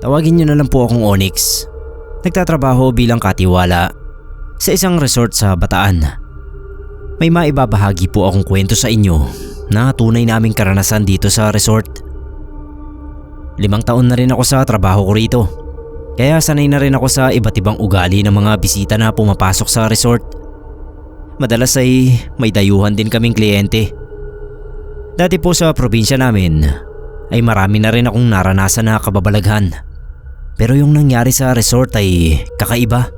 Tawagin niyo na lang po akong Onyx. Nagtatrabaho bilang katiwala sa isang resort sa Bataan. May maibabahagi po akong kwento sa inyo na tunay naming karanasan dito sa resort. 5 taon na rin ako sa trabaho ko rito. Kaya sanay na rin ako sa iba't ibang ugali ng mga bisita na pumapasok sa resort. Madalas ay may dayuhan din kaming kliyente. Dati po sa probinsya namin ay marami na rin akong naranasan na kababalaghan. Pero yung nangyari sa resort ay kakaiba.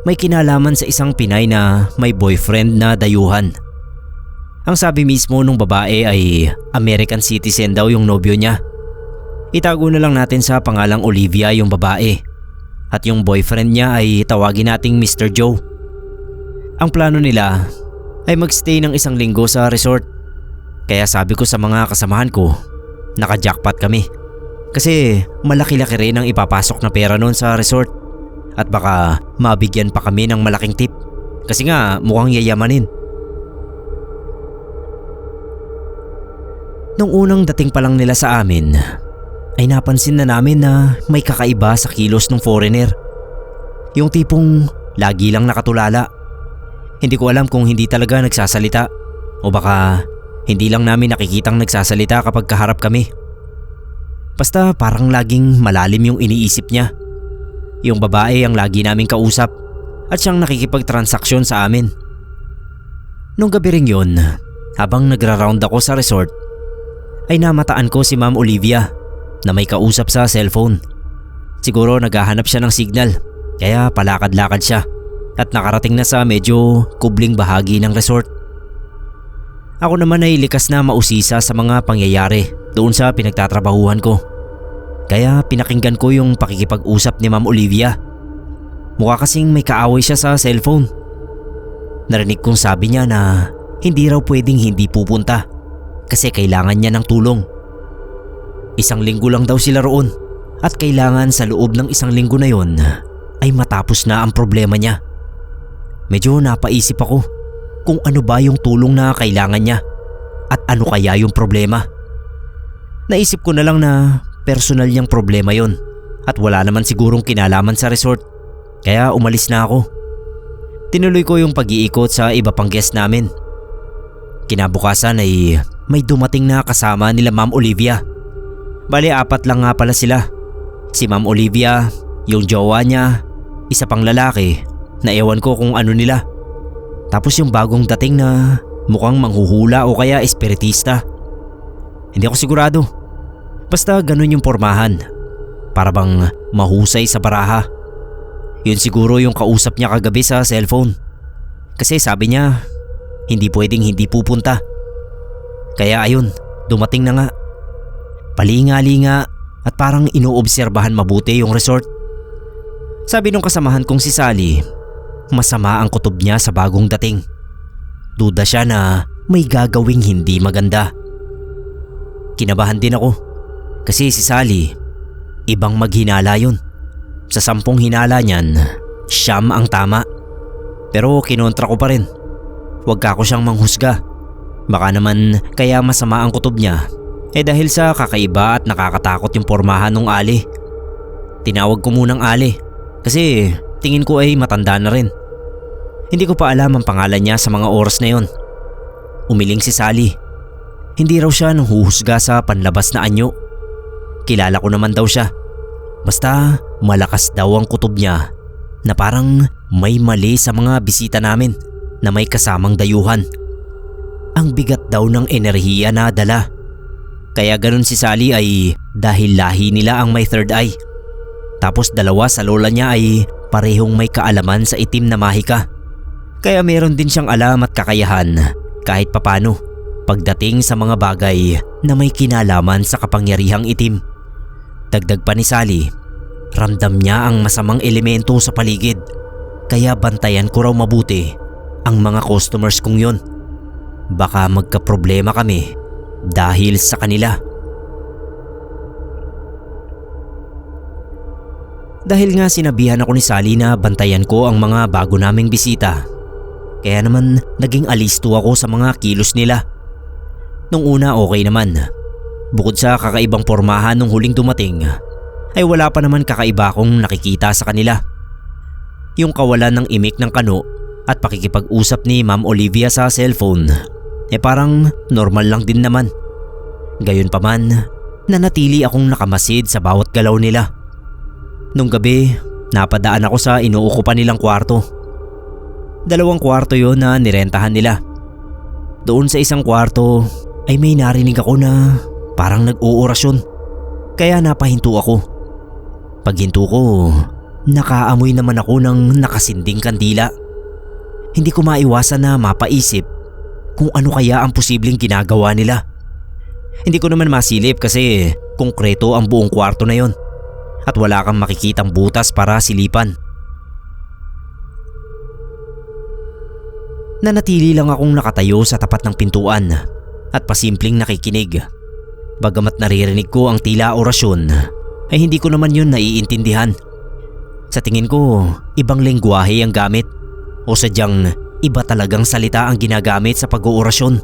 May kinalaman sa isang Pinay na may boyfriend na dayuhan. Ang sabi mismo nung babae ay American citizen daw yung nobyo niya. Itago na lang natin sa pangalang Olivia yung babae. At yung boyfriend niya ay tawagin nating Mr. Joe. Ang plano nila ay magstay ng 1 linggo sa resort. Kaya sabi ko sa mga kasamahan ko, naka-jackpot kami. Kasi malaki-laki rin ang ipapasok na pera noon sa resort. At baka mabigyan pa kami ng malaking tip. Kasi nga mukhang yayamanin. Nung unang dating pa lang nila sa amin, ay napansin na namin na may kakaiba sa kilos ng foreigner. Yung tipong lagi lang nakatulala. Hindi ko alam kung hindi talaga nagsasalita o baka hindi lang namin nakikitang nagsasalita kapag kaharap kami. Basta parang laging malalim yung iniisip niya. Yung babae ang lagi naming kausap at siyang nakikipagtransaksyon sa amin. Nung gabi ring yun, habang nagra-round ako sa resort, ay namataan ko si Ma'am Olivia na may kausap sa cellphone. Siguro naghahanap siya ng signal kaya palakad-lakad siya at nakarating na sa medyo kubling bahagi ng resort. Ako naman ay likas na mausisa sa mga pangyayari doon sa pinagtatrabahuhan ko. Kaya pinakinggan ko yung pakikipag-usap ni Ma'am Olivia. Mukha kasing may kaaway siya sa cellphone. Narinig kong sabi niya na hindi raw pwedeng hindi pupunta kasi kailangan niya ng tulong. 1 linggo lang daw sila roon at kailangan sa loob ng 1 linggo na yon ay matapos na ang problema niya. Medyo napaisip ako kung ano ba yung tulong na kailangan niya at ano kaya yung problema. Naisip ko na lang na personal niyang problema yon at wala naman sigurong kinalaman sa resort kaya umalis na ako. Tinuloy ko yung pag-iikot sa iba pang guest namin. Kinabukasan ay may dumating na kasama nila Ma'am Olivia. Bali 4 lang nga pala sila. Si Ma'am Olivia, yung jowa niya, isa pang lalaki na ewan ko kung ano nila. Tapos yung bagong dating na mukhang manghuhula o kaya espiritista. Hindi ako sigurado. Basta ganun yung pormahan. Para bang mahusay sa baraha. Yun siguro yung kausap niya kagabi sa cellphone. Kasi sabi niya, hindi pwedeng hindi pupunta. Kaya ayun, dumating na nga. Palinga-linga at parang inoobserbahan mabuti yung resort. Sabi nung kasamahan kong si Sally, masama ang kutob niya sa bagong dating. Duda siya na may gagawing hindi maganda. Kinabahan din ako. Kasi si Sally, ibang maghinala yun. Sa 10 hinala niyan, 9 ang tama. Pero kinontra ko pa rin. Huwag ka ko siyang manghusga. Baka naman kaya masama ang kutob niya dahil sa kakaiba at nakakatakot yung pormahan ng Ali. Tinawag ko munang Ali kasi tingin ko ay matanda na rin. Hindi ko pa alam ang pangalan niya sa mga oras na yon. Umiling si Sally. Hindi raw siya nanghuhusga sa panlabas na anyo. Kilala ko naman daw siya. Basta malakas daw ang kutob niya na parang may mali sa mga bisita namin na may kasamang dayuhan. Ang bigat daw ng enerhiya na dala. Kaya ganun si Sally ay dahil lahi nila ang may third eye. Tapos 2 sa lola niya ay parehong may kaalaman sa itim na mahika. Kaya meron din siyang alam at kakayahan kahit papano pagdating sa mga bagay na may kinalaman sa kapangyarihang itim. Dagdag pa ni Sally, ramdam niya ang masamang elemento sa paligid. Kaya bantayan ko raw mabuti ang mga customers kong yon. Baka magkaproblema kami dahil sa kanila. Dahil nga sinabihan ako ni Sally na bantayan ko ang mga bago naming bisita, kaya naman naging alisto ako sa mga kilos nila. Nung una okay naman. Bukod sa kakaibang pormahan nung huling dumating, ay wala pa naman kakaiba akong nakikita sa kanila. Yung kawalan ng imik ng kano at pakikipag-usap ni Ma'am Olivia sa cellphone parang normal lang din naman. Gayunpaman, nanatili akong nakamasid sa bawat galaw nila. Nung gabi, napadaan ako sa inuukupan nilang kwarto. 2 kwarto yon na nirentahan nila. Doon sa isang kwarto ay may narinig ako na parang nag-uorasyon. Kaya napahinto ako. Paghinto ko, nakaamoy naman ako ng nakasinding kandila. Hindi ko maiwasan na mapaisip kung ano kaya ang posibleng ginagawa nila. Hindi ko naman masilip kasi konkreto ang buong kwarto na yon at wala kang makikitang butas para silipan. Nanatili lang akong nakatayo sa tapat ng pintuan at pasimpleng nakikinig. Bagamat naririnig ko ang tila orasyon ay hindi ko naman yun naiintindihan. Sa tingin ko, ibang lengguwahe ang gamit o sadyang iba talagang salita ang ginagamit sa pag-oorasyon.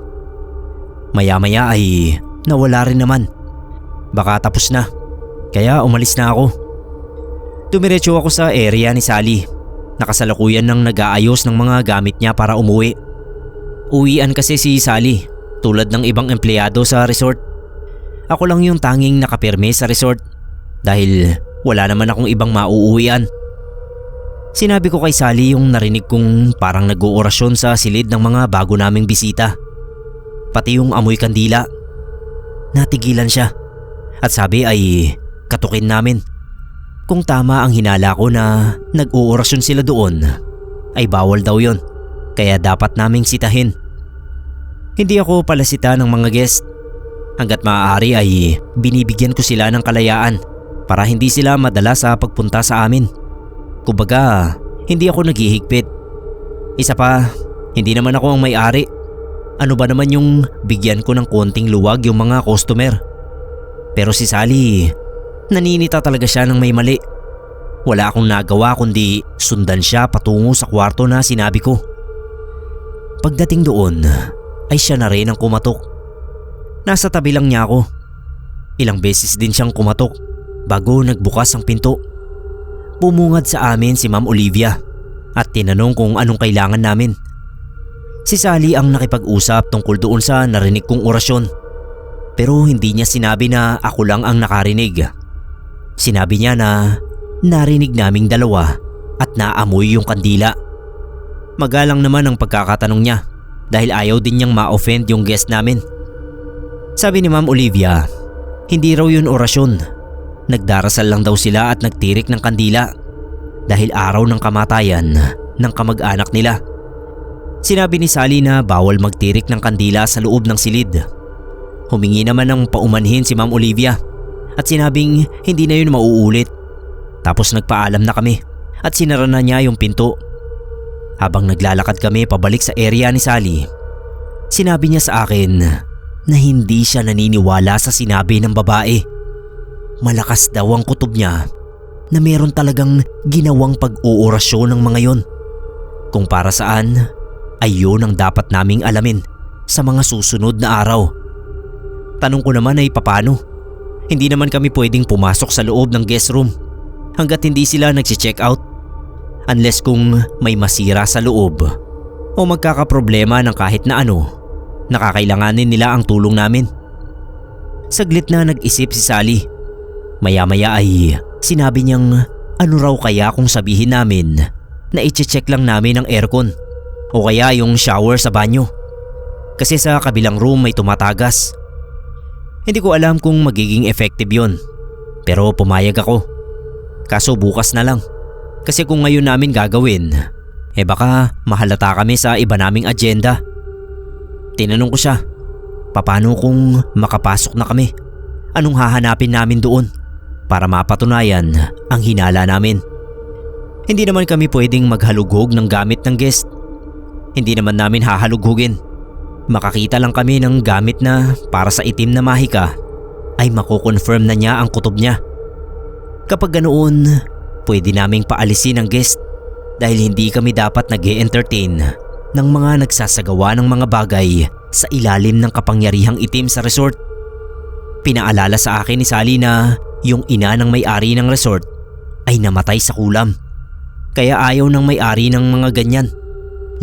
Maya-maya ay nawala rin naman. Baka tapos na, kaya umalis na ako. Dumiretso ako sa area ni Sally. Nakasalukuyan ng nag-aayos ng mga gamit niya para umuwi. Uwian kasi si Sally, tulad ng ibang empleyado sa resort. Ako lang yung tanging nakapirme sa resort dahil wala naman akong ibang mauuwian. Sinabi ko kay Sally yung narinig kong parang nag-oorasyon sa silid ng mga bago naming bisita. Pati yung amoy kandila. Natigilan siya at sabi ay katukin namin. Kung tama ang hinala ko na nag-oorasyon sila doon, ay bawal daw yon, kaya dapat naming sitahin. Hindi ako palasita ng mga guest. Hanggat maaari ay binibigyan ko sila ng kalayaan para hindi sila madala sa pagpunta sa amin. Kumbaga, hindi ako naghihigpit. Isa pa, hindi naman ako ang may-ari. Ano ba naman yung bigyan ko ng konting luwag yung mga customer? Pero si Sally, naninita talaga siya ng may mali. Wala akong nagawa kundi sundan siya patungo sa kwarto na sinabi ko. Pagdating doon ay siya na rin ang kumatok. Nasa tabi lang niya ako. Ilang beses din siyang kumatok bago nagbukas ang pinto. Bumungad sa amin si Ma'am Olivia at tinanong kung anong kailangan namin. Si Sally ang nakipag-usap tungkol doon sa narinig kong orasyon. Pero hindi niya sinabi na ako lang ang nakarinig. Sinabi niya na narinig naming dalawa at naamoy yung kandila. Magalang naman ang pagkakatanong niya dahil ayaw din niyang ma-offend yung guest namin. Sabi ni Ma'am Olivia, hindi raw yun orasyon. Nagdarasal lang daw sila at nagtirik ng kandila dahil araw ng kamatayan ng kamag-anak nila. Sinabi ni Sally na bawal magtirik ng kandila sa loob ng silid. Humingi naman ng paumanhin si Ma'am Olivia at sinabing hindi na yun mauulit. Tapos nagpaalam na kami at sinara na niya yung pinto. Habang naglalakad kami pabalik sa area ni Sally, sinabi niya sa akin na hindi siya naniniwala sa sinabi ng babae. Malakas daw ang kutob niya na meron talagang ginawang pag-oorasyon ng mga yon. Kung para saan, ay yun ang dapat naming alamin sa mga susunod na araw. Tanong ko naman ay papano? Hindi naman kami pwedeng pumasok sa loob ng guest room hanggat hindi sila nagsi-check out. Unless kung may masira sa loob o magkakaproblema ng kahit na ano, nakakailanganin nila ang tulong namin. Saglit na nag-isip si Sally. Maya-maya ay sinabi niyang ano raw kaya kung sabihin namin na i-check lang namin ang aircon o kaya yung shower sa banyo. Kasi sa kabilang room may tumatagas. Hindi ko alam kung magiging effective yon, pero pumayag ako. Kaso bukas na lang. Kasi kung ngayon namin gagawin, baka mahalata kami sa iba naming agenda. Tinanong ko siya, paano kung makapasok na kami? Anong hahanapin namin doon para mapatunayan ang hinala namin? Hindi naman kami pwedeng maghalughog ng gamit ng guest. Hindi naman namin hahalughugin. Makakita lang kami ng gamit na para sa itim na mahika ay mako-confirm na niya ang kutob niya. Kapag ganoon, pwede naming paalisin ang guest dahil hindi kami dapat nag-e-entertain ng mga nagsasagawa ng mga bagay sa ilalim ng kapangyarihang itim sa resort. Pinaalala sa akin ni Sally na yung ina ng may-ari ng resort, ay namatay sa kulam. Kaya ayaw ng may-ari ng mga ganyan,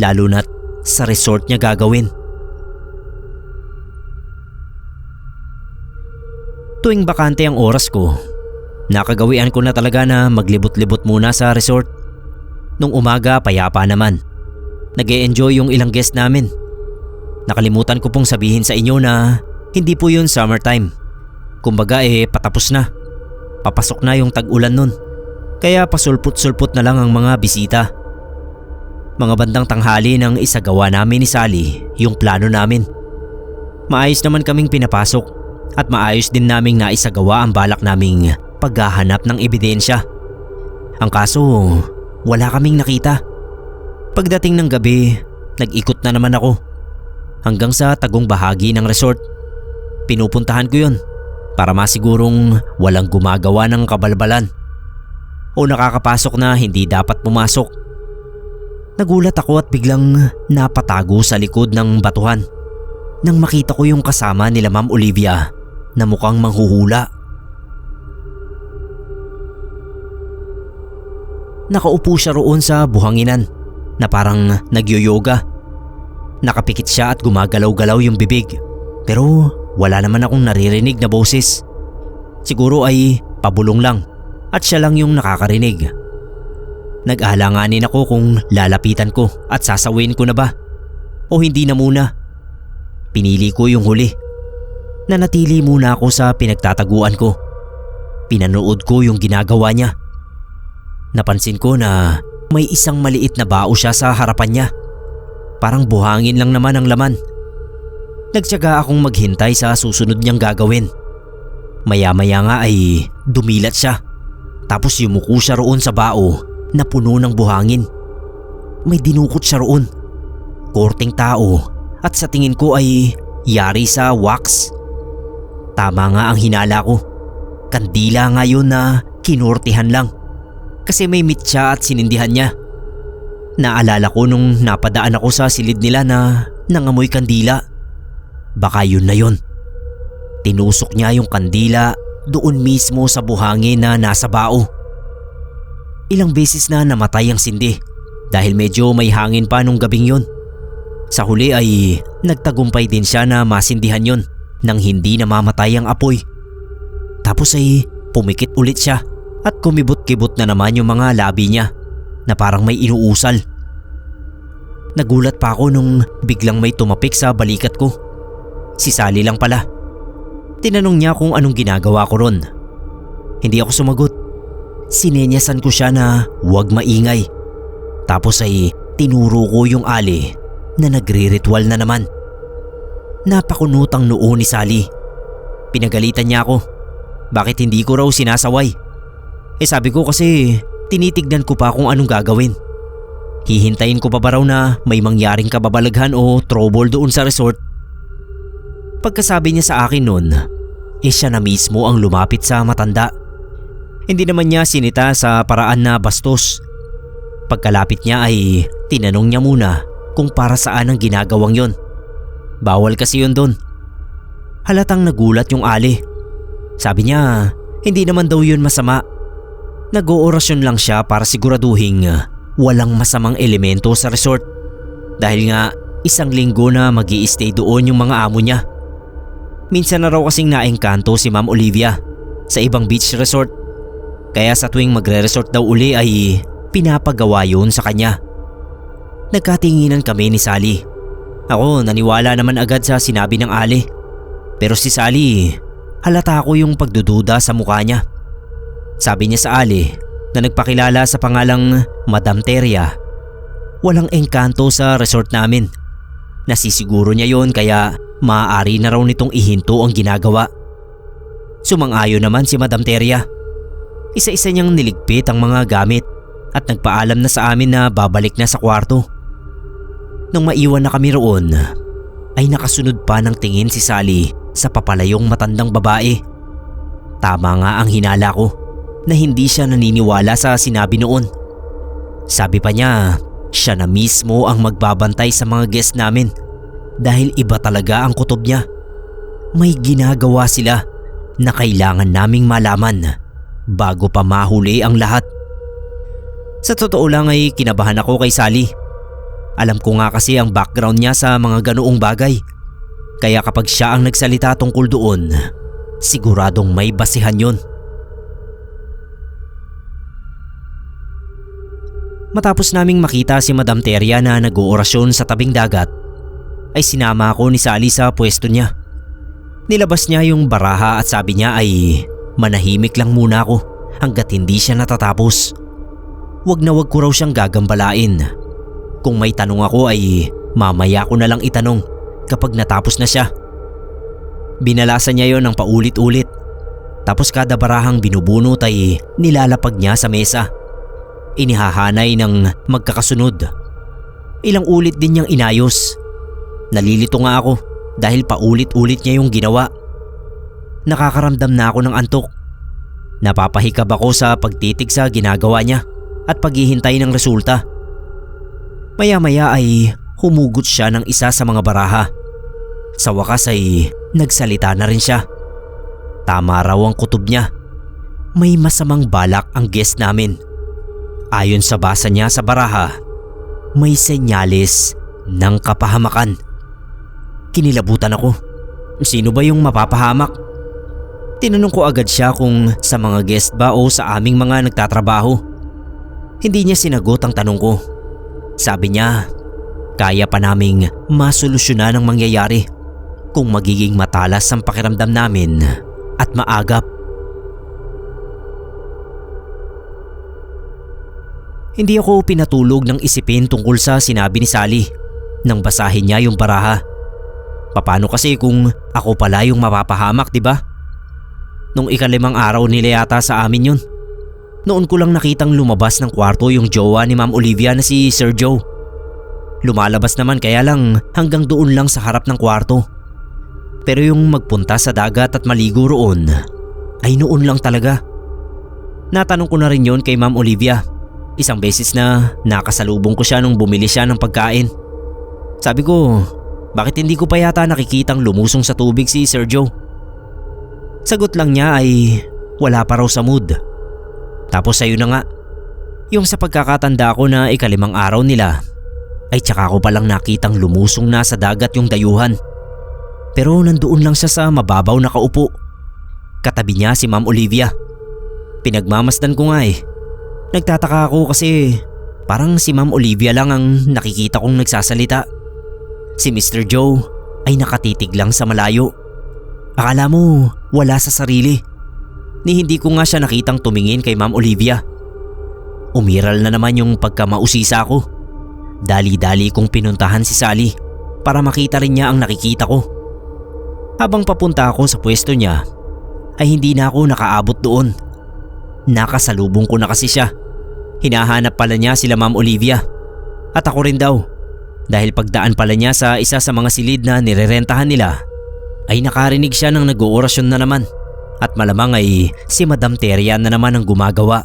lalo na't sa resort niya gagawin. Tuwing bakante ang oras ko, nakagawian ko na talaga na maglibot-libot muna sa resort. Nung umaga, payapa naman. Nag-e-enjoy yung ilang guest namin. Nakalimutan ko pong sabihin sa inyo na hindi po yun summertime. Kumbaga patapos na. Papasok na yung tag-ulan nun. Kaya pasulput-sulput na lang ang mga bisita. Mga bandang tanghali nang isagawa namin ni Sally yung plano namin. Maayos naman kaming pinapasok at maayos din naming naisagawa ang balak naming paghahanap ng ebidensya. Ang kaso, wala kaming nakita. Pagdating ng gabi, nag-ikot na naman ako hanggang sa tagong bahagi ng resort. Pinupuntahan ko yun para masigurong walang gumagawa ng kabalbalan o nakakapasok na hindi dapat pumasok. Nagulat ako at biglang napatago sa likod ng batuhan nang makita ko yung kasama nila Ma'am Olivia na mukhang manghuhula. Nakaupo siya roon sa buhanginan na parang nagyoyoga. Nakapikit siya at gumagalaw-galaw yung bibig, pero wala naman akong naririnig na boses. Siguro ay pabulong lang at siya lang yung nakakarinig. Nag-alanganin ako kung lalapitan ko at sasawin ko na ba o hindi na muna. Pinili ko yung huli. Nanatili muna ako sa pinagtataguan ko. Pinanood ko yung ginagawa niya. Napansin ko na may isang maliit na bao siya sa harapan niya. Parang buhangin lang naman ang laman. Nagtiyaga akong maghintay sa susunod niyang gagawin. Maya-maya nga ay dumilat siya. Tapos yumuko siya roon sa bao na puno ng buhangin. May dinukot siya roon. Korteng tao at sa tingin ko ay yari sa wax. Tama nga ang hinala ko. Kandila nga yun na kinurtihan lang. Kasi may mitya at sinindihan niya. Naalala ko nung napadaan ako sa silid nila na nangamoy kandila. Baka yun na yun. Tinusok niya yung kandila doon mismo sa buhangin na nasa bao. Ilang beses na namatay ang sindi dahil medyo may hangin pa nung gabing yun. Sa huli ay nagtagumpay din siya na masindihan yun nang hindi namamatay ang apoy. Tapos ay pumikit ulit siya at kumibot-kibot na naman yung mga labi niya na parang may inuusal. Nagulat pa ako nung biglang may tumapik sa balikat ko. Si Sally lang pala. Tinanong niya kung anong ginagawa ko ron. Hindi ako sumagot. Sinenyasan ko siya na huwag maingay. Tapos ay tinuro ko yung ali na nagre-ritual na naman. Napakunot ang noo ni Sally. Pinagalitan niya ako. Bakit hindi ko raw sinasaway? Sabi ko kasi tinitignan ko pa kung anong gagawin. Hihintayin ko pa ba raw na may mangyaring kababalaghan o trouble doon sa resort? Pagkasabi niya sa akin noon, siya na mismo ang lumapit sa matanda. Hindi naman niya sinita sa paraan na bastos. Pagkalapit niya ay tinanong niya muna kung para saan ang ginagawang yon. Bawal kasi yun doon. Halatang nagulat yung ali. Sabi niya hindi naman daw yun masama. Nag-oorasyon lang siya para siguraduhin walang masamang elemento sa resort. Dahil nga 1 linggo na mag-i-stay doon yung mga amo niya. Minsan na raw kasing naengkanto si Ma'am Olivia sa ibang beach resort. Kaya sa tuwing magre-resort daw uli ay pinapagawa yun sa kanya. Nagkatinginan kami ni Sally. Ako naniwala naman agad sa sinabi ng ali. Pero si Sally, halata ko yung pagdududa sa mukha niya. Sabi niya sa ali na nagpakilala sa pangalang Madam Teria. Walang engkanto sa resort namin. Nasisiguro niya yon kaya maaari na raw nitong ihinto ang ginagawa. Sumang-ayon naman si Madam Teria. Isa-isa niyang niligpit ang mga gamit at nagpaalam na sa amin na babalik na sa kwarto. Nung maiwan na kami roon, ay nakasunod pa ng tingin si Sally sa papalayong matandang babae. Tama nga ang hinala ko na hindi siya naniniwala sa sinabi noon. Sabi pa niya, siya na mismo ang magbabantay sa mga guest namin dahil iba talaga ang kutob niya. May ginagawa sila na kailangan naming malaman bago pa mahuli ang lahat. Sa totoo lang ay kinabahan ako kay Sally. Alam ko nga kasi ang background niya sa mga ganoong bagay. Kaya kapag siya ang nagsalita tungkol doon, siguradong may basihan yun. Matapos naming makita si Madam Teria na nag-oorasyon sa tabing dagat, ay sinama ako ni Sally sa pwesto niya. Nilabas niya yung baraha at sabi niya ay manahimik lang muna ako hanggat hindi siya natatapos. Wag na wag ko raw siyang gagambalain. Kung may tanong ako ay mamaya ko na lang itanong kapag natapos na siya. Binalasan niya yon ng paulit-ulit. Tapos kada barahang binubunot ay nilalapag niya sa mesa. Inihahanay ng magkakasunod. Ilang ulit din niyang inayos. Nalilito nga ako dahil paulit-ulit niya yung ginawa. Nakakaramdam na ako ng antok. Napapahikab ako sa pagtitig sa ginagawa niya at paghihintay ng resulta. Maya-maya ay humugot siya ng isa sa mga baraha. Sa wakas ay nagsalita na rin siya. Tama raw ang kutob niya. May masamang balak ang guest namin. Ayon sa basa niya sa baraha, may senyales ng kapahamakan. Kinilabutan ako. Sino ba yung mapapahamak? Tinanong ko agad siya kung sa mga guest ba o sa aming mga nagtatrabaho. Hindi niya sinagot ang tanong ko. Sabi niya, kaya pa naming masolusyonan ang mangyayari kung magiging matalas ang pakiramdam namin at maagap. Hindi ako pinatulog ng isipin tungkol sa sinabi ni Sally nang basahin niya yung baraha. Paano kasi kung ako pala yung mapapahamak, diba? Nung ika-5 araw nila yata sa amin yun. Noon ko lang nakitang lumabas ng kwarto yung jowa ni Ma'am Olivia na si Sir Joe. Lumalabas naman kaya lang hanggang doon lang sa harap ng kwarto. Pero yung magpunta sa dagat at maligo roon ay noon lang talaga. Natanong ko na rin yon kay Ma'am Olivia. Isang beses na nakasalubong ko siya nung bumili siya ng pagkain. Sabi ko, bakit hindi ko pa yata nakikitang lumusong sa tubig si Sir Joe? Sagot lang niya ay wala pa raw sa mood. Tapos ayun na nga, yung sa pagkakatanda ko na ika-5 araw nila ay tsaka ko palang nakitang lumusong na sa dagat yung dayuhan. Pero nandoon lang siya sa mababaw nakaupo. Katabi niya si Ma'am Olivia. Pinagmamasdan ko nga eh. Nagtataka ako kasi parang si Ma'am Olivia lang ang nakikita kong nagsasalita. Si Mr. Joe ay nakatitig lang sa malayo. Akala mo wala sa sarili. Ni hindi ko nga siya nakitang tumingin kay Ma'am Olivia. Umiral na naman yung pagkamausisa ko. Dali-dali kong pinuntahan si Sally para makita rin niya ang nakikita ko. Habang papunta ako sa pwesto niya ay hindi na ako nakaabot doon. Nakasalubong ko na kasi siya. Hinahanap pala niya sila Ma'am Olivia. At ako rin daw. Dahil pagdaan pala niya sa isa sa mga silid na nirerentahan nila ay nakarinig siya ng nag-oorasyon na naman. At malamang ay si Madam Teria na naman ang gumagawa.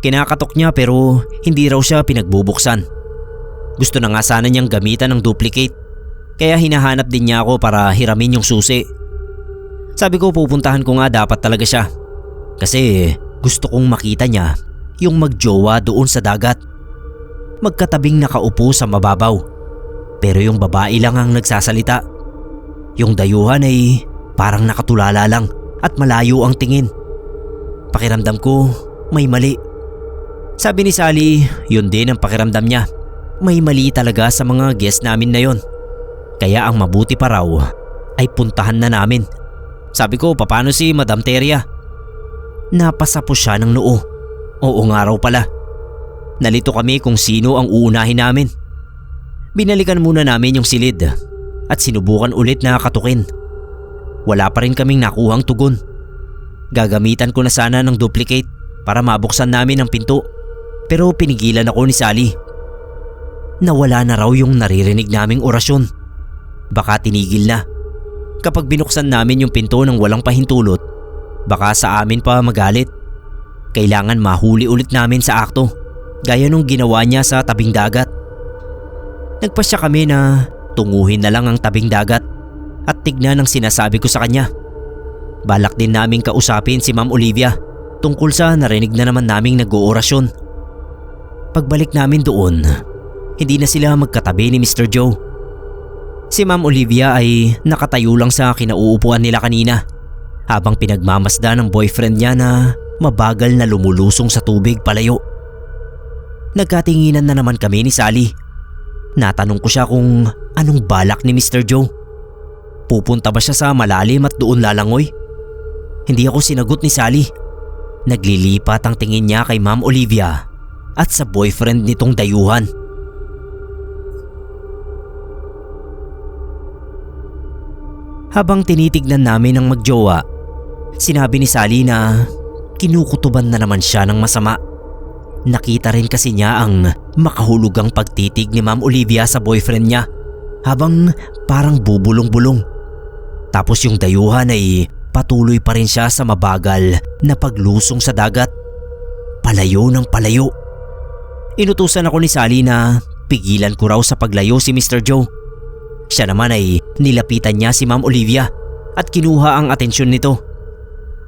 Kinakatok niya pero hindi raw siya pinagbubuksan. Gusto na nga sana niyang gamitan ng duplicate. Kaya hinahanap din niya ako para hiramin yung susi. Sabi ko pupuntahan ko nga dapat talaga siya. Kasi gusto kong makita niya yung magjowa doon sa dagat. Magkatabing nakaupo sa mababaw. Pero yung babae lang ang nagsasalita. Yung dayuhan ay parang nakatulala lang at malayo ang tingin. Pakiramdam ko may mali. Sabi ni Sally, yun din ang pakiramdam niya. May mali talaga sa mga guest namin na yon. Kaya ang mabuti pa raw ay puntahan na namin. Sabi ko, paano si Madam Teria? Napasa po siya ng noo. Oo nga raw pala. Nalito kami kung sino ang uunahin namin. Binalikan muna namin yung silid at sinubukan ulit na katukin. Wala pa rin kaming nakuhang tugon. Gagamitan ko na sana ng duplicate para mabuksan namin ang pinto. Pero pinigilan ako ni Sally. Nawala na raw yung naririnig naming orasyon. Baka tinigil na. Kapag binuksan namin yung pinto ng walang pahintulot, baka sa amin pa magalit. Kailangan mahuli ulit namin sa akto, gaya nung ginawa niya sa tabing dagat. Nagpasya kami na tunguhin na lang ang tabing dagat at tignan ang sinasabi ko sa kanya. Balak din naming kausapin si Ma'am Olivia tungkol sa narinig na naman naming nag-oorasyon. Pagbalik namin doon, hindi na sila magkatabi ni Mr. Joe. Si Ma'am Olivia ay nakatayo lang sa kinauupuan nila kanina habang pinagmamasda ng boyfriend niya na mabagal na lumulusong sa tubig palayo. Nagkatinginan na naman kami ni Sally. Natanong ko siya kung anong balak ni Mr. Joe. Pupunta ba siya sa malalim at doon lalangoy? Hindi ako sinagot ni Sally. Naglilipat ang tingin niya kay Ma'am Olivia at sa boyfriend nitong dayuhan. Habang tinitignan namin ang magjowa, sinabi ni Sally na kinukutuban na naman siya ng masama. Nakita rin kasi niya ang makahulugang pagtitig ni Ma'am Olivia sa boyfriend niya habang parang bubulong-bulong. Tapos yung dayuhan ay patuloy pa rin siya sa mabagal na paglusong sa dagat. Palayo ng palayo. Inutusan ako ni Sally na pigilan ko raw sa paglayo si Mr. Joe. Siya naman ay nilapitan niya si Ma'am Olivia at kinuha ang atensyon nito.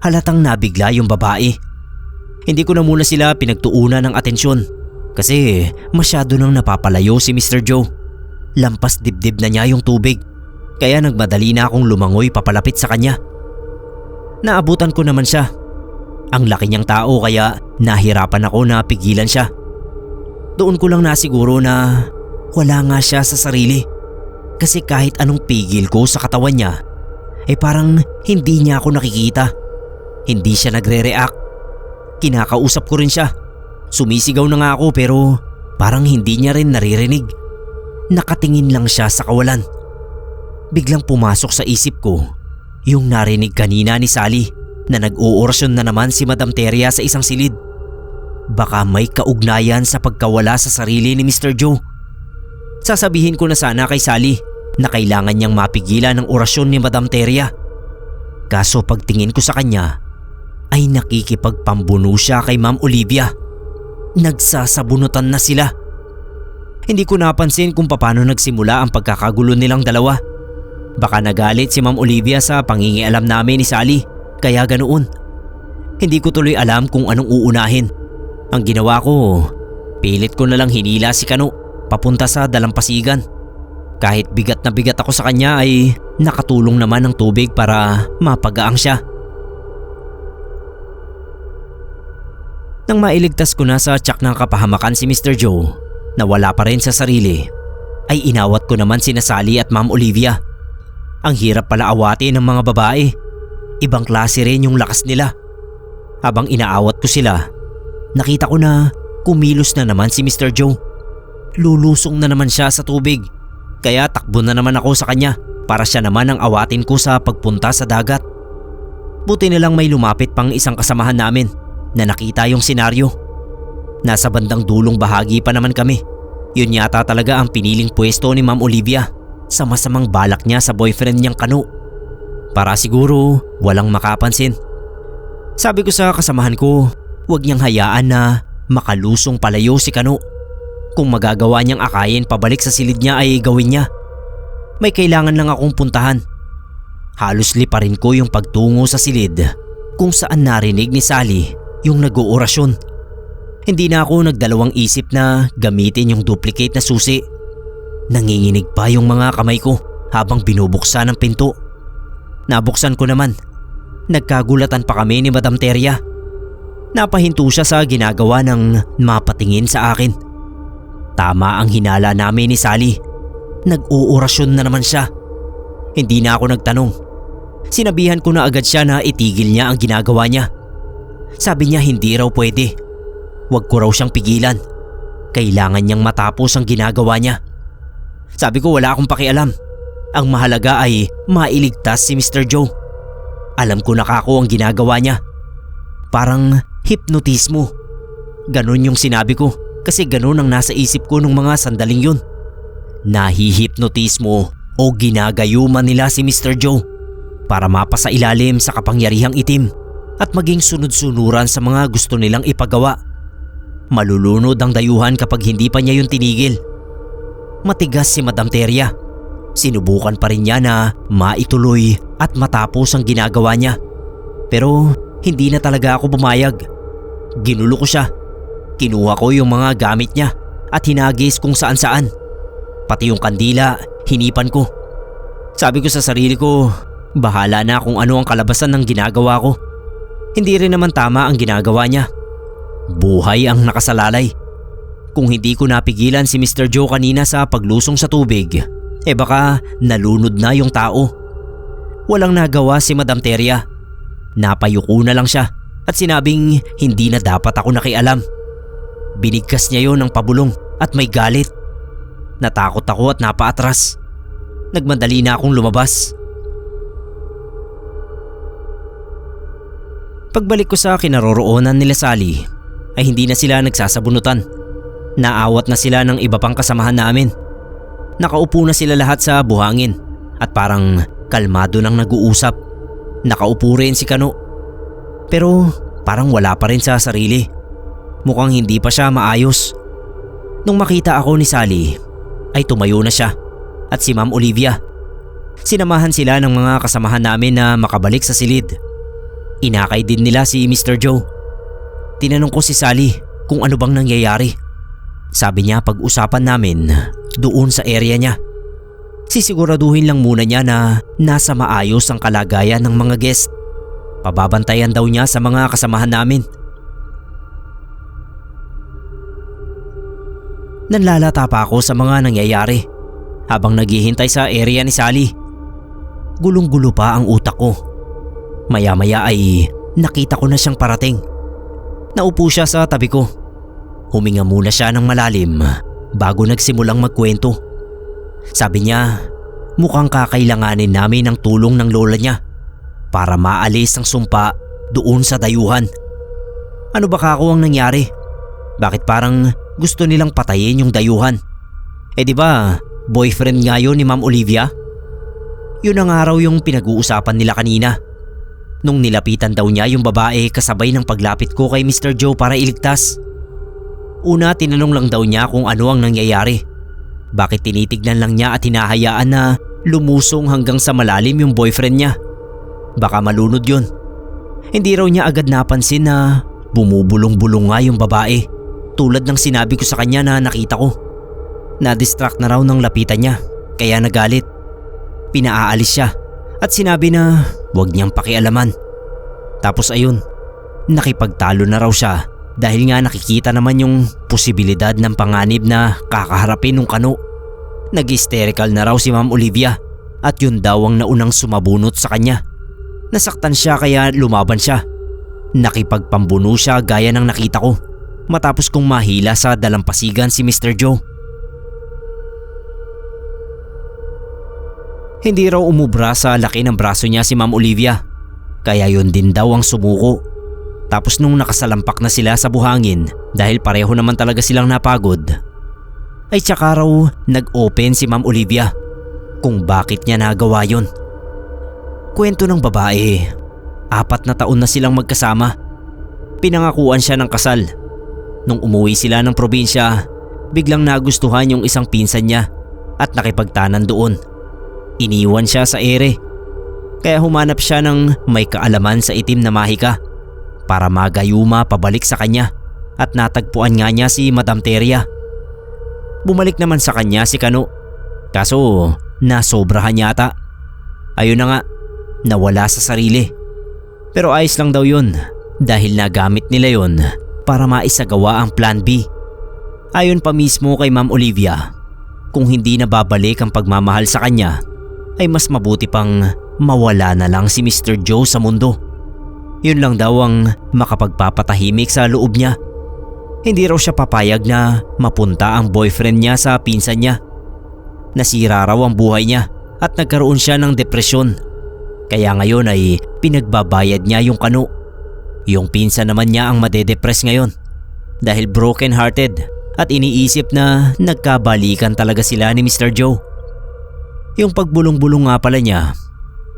Halatang nabigla yung babae. Hindi ko na muna sila pinagtuunan ng atensyon kasi masyado nang napapalayo si Mr. Joe. Lampas dibdib na niya yung tubig kaya nagmadali na akong lumangoy papalapit sa kanya. Naabutan ko naman siya. Ang laki niyang tao kaya nahirapan ako na pigilan siya. Doon ko lang nasiguro na wala nga siya sa sarili. Kasi kahit anong pigil ko sa katawan niya, parang hindi niya ako nakikita. Hindi siya nagre-react. Kinakausap ko rin siya. Sumisigaw na nga ako pero parang hindi niya rin naririnig. Nakatingin lang siya sa kawalan. Biglang pumasok sa isip ko yung narinig kanina ni Sally na nag-oorasyon na naman si Madam Teria sa isang silid. Baka may kaugnayan sa pagkawala sa sarili ni Mr. Joe. Sasabihin ko na sana kay Sally na kailangan niyang mapigilan ang orasyon ni Madam Teria. Kaso pagtingin ko sa kanya ay nakikipagpambuno siya kay Ma'am Olivia. Nagsasabunutan na sila. Hindi ko napansin kung paano nagsimula ang pagkakagulo nilang dalawa. Baka nagalit si Ma'am Olivia sa pangingialam namin ni Sally, kaya ganoon. Hindi ko tuloy alam kung anong uunahin. Ang ginawa ko, pilit ko na lang hinila si Kano papunta sa dalampasigan. Kahit bigat na bigat ako sa kanya ay nakatulong naman ang tubig para mapagaang siya. Nang mailigtas ko na sa tiyak ng kapahamakan si Mr. Joe na wala pa rin sa sarili, ay inawat ko naman sina Sally at Ma'am Olivia. Ang hirap pala awatin ng mga babae. Ibang klase rin yung lakas nila. Habang inaawat ko sila, nakita ko na kumilos na naman si Mr. Joe. Lulusong na naman siya sa tubig. Kaya takbo na naman ako sa kanya para siya naman ang awatin ko sa pagpunta sa dagat. Buti na lang may lumapit pang isang kasamahan namin na nakita yung senaryo. Nasa bandang dulong bahagi pa naman kami. Yun yata talaga ang piniling pwesto ni Ma'am Olivia sa masamang balak niya sa boyfriend niyang Kano. Para siguro walang makapansin. Sabi ko sa kasamahan ko, huwag niyang hayaan na makalusong palayo si Kano. Kung magagawa niyang akayin pabalik sa silid niya ay gawin niya. May kailangan lang akong puntahan. Halos liparin ko yung pagtungo sa silid kung saan narinig ni Sally yung nag-oorasyon. Hindi na ako nagdalawang isip na gamitin yung duplicate na susi. Nanginginig pa yung mga kamay ko habang binubuksan ang pinto. Nabuksan ko naman. Nagkagulatan pa kami ni Madam Teria. Napahinto siya sa ginagawa ng mapatingin sa akin. Tama ang hinala namin ni Sally. Nag-oorasyon na naman siya. Hindi na ako nagtanong. Sinabihan ko na agad siya na itigil niya ang ginagawa niya. Sabi niya hindi raw pwede. Huwag ko raw siyang pigilan. Kailangan niyang matapos ang ginagawa niya. Sabi ko wala akong pakialam. Ang mahalaga ay mailigtas si Mr. Joe. Alam ko na kako ang ginagawa niya. Parang hipnotismo. Ganon yung sinabi ko kasi ganon ang nasa isip ko nung mga sandaling yun. Nahihipnotismo o ginagayuman nila si Mr. Joe para mapasa ilalim sa kapangyarihang itim at maging sunod-sunuran sa mga gusto nilang ipagawa. Malulunod ang dayuhan kapag hindi pa niya yun tinigil. Matigas si Madam Teria. Sinubukan pa rin niya na maituloy at matapos ang ginagawa niya. Pero hindi na talaga ako bumayag. Ginulo ko siya. Kinuha ko yung mga gamit niya at hinagis kung saan saan. Pati yung kandila, hinipan ko. Sabi ko sa sarili ko, bahala na kung ano ang kalabasan ng ginagawa ko. Hindi rin naman tama ang ginagawa niya. Buhay ang nakasalalay. Kung hindi ko napigilan si Mr. Joe kanina sa paglusong sa tubig, baka nalunod na yung tao. Walang nagawa si Madam Teria. Napayuko na lang siya at sinabing hindi na dapat ako nakialam. Binigkas niya yon ng pabulong at may galit. Natakot ako at napaatras. Nagmadali na akong lumabas. Pagbalik ko sa kinaroroonan nila Sally ay hindi na sila nagsasabunutan. Naawat na sila ng iba pang kasamahan namin. Nakaupo na sila lahat sa buhangin at parang kalmado lang nag-uusap. Nakaupo rin si Kano. Pero parang wala pa rin sa sarili. Mukhang hindi pa siya maayos. Nung makita ako ni Sally ay tumayo na siya at si Ma'am Olivia. Sinamahan sila ng mga kasamahan namin na makabalik sa silid. Inakay din nila si Mr. Joe. Tinanong ko si Sally kung ano bang nangyayari. Sabi niya pag-usapan namin doon sa area niya. Sisiguraduhin lang muna niya na nasa maayos ang kalagayan ng mga guest. Pababantayan daw niya sa mga kasamahan namin. Nanlalata pa ako sa mga nangyayari habang naghihintay sa area ni Sally. Gulong-gulo pa ang utak ko. Maya-maya ay nakita ko na siyang parating. Naupo siya sa tabi ko. Huminga muna siya ng malalim bago nagsimulang magkwento. Sabi niya, mukhang kakailanganin namin ng tulong ng lola niya para maalis ang sumpa doon sa dayuhan. Ano ba kako ang nangyari? Bakit parang gusto nilang patayin yung dayuhan? Di ba, boyfriend nga yun ni Ma'am Olivia? Yun ang araw yung pinag-uusapan nila kanina. Nung nilapitan daw niya yung babae kasabay ng paglapit ko kay Mr. Joe para iligtas. Una, tinanong lang daw niya kung ano ang nangyayari. Bakit tinitignan lang niya at hinahayaan na lumusong hanggang sa malalim yung boyfriend niya? Baka malunod yun. Hindi raw niya agad napansin na bumubulong-bulong nga yung babae, tulad ng sinabi ko sa kanya na nakita ko. Na-distract na raw ng lapitan niya, kaya nagalit. Pinaalis siya at sinabi na huwag niyang pakialaman. Tapos ayun, nakipagtalo na raw siya dahil nga nakikita naman yung posibilidad ng panganib na kakaharapin ng Kano. Nag-hysterical na raw si Ma'am Olivia at yun daw ang naunang sumabunot sa kanya. Nasaktan siya kaya lumaban siya. Nakipagpambuno siya gaya ng nakita ko matapos kong mahila sa dalampasigan si Mr. Joe. Hindi raw umubra sa laki ng braso niya si Ma'am Olivia, kaya yun din daw ang sumuko. Tapos nung nakasalampak na sila sa buhangin dahil pareho naman talaga silang napagod, ay tsaka raw nag-open si Ma'am Olivia kung bakit niya nagawa yun. Kwento ng babae, 4 na taon na silang magkasama. Pinangakuan siya ng kasal. Nung umuwi sila ng probinsya, biglang nagustuhan yung isang pinsan niya at nakipagtanan doon. Iniwan siya sa ere. Kaya humanap siya ng may kaalaman sa itim na mahika para magayuma pabalik sa kanya at natagpuan nga niya si Madam Teria. Bumalik naman sa kanya si Kano, kaso nasobrahan yata. Ayun na nga, nawala sa sarili. Pero ayos lang daw yun dahil nagamit nila yun para maisagawa ang plan B. Ayon pa mismo kay Ma'am Olivia, kung hindi na babalik ang pagmamahal sa kanya, ay mas mabuti pang mawala na lang si Mr. Joe sa mundo. Yun lang daw ang makapagpapatahimik sa loob niya. Hindi raw siya papayag na mapunta ang boyfriend niya sa pinsan niya. Nasira raw ang buhay niya at nagkaroon siya ng depresyon. Kaya ngayon ay pinagbabayad niya yung Kano. Yung pinsan naman niya ang madedepress ngayon dahil broken hearted at iniisip na nagkabalikan talaga sila ni Mr. Joe. Yung pagbulong-bulong nga pala niya,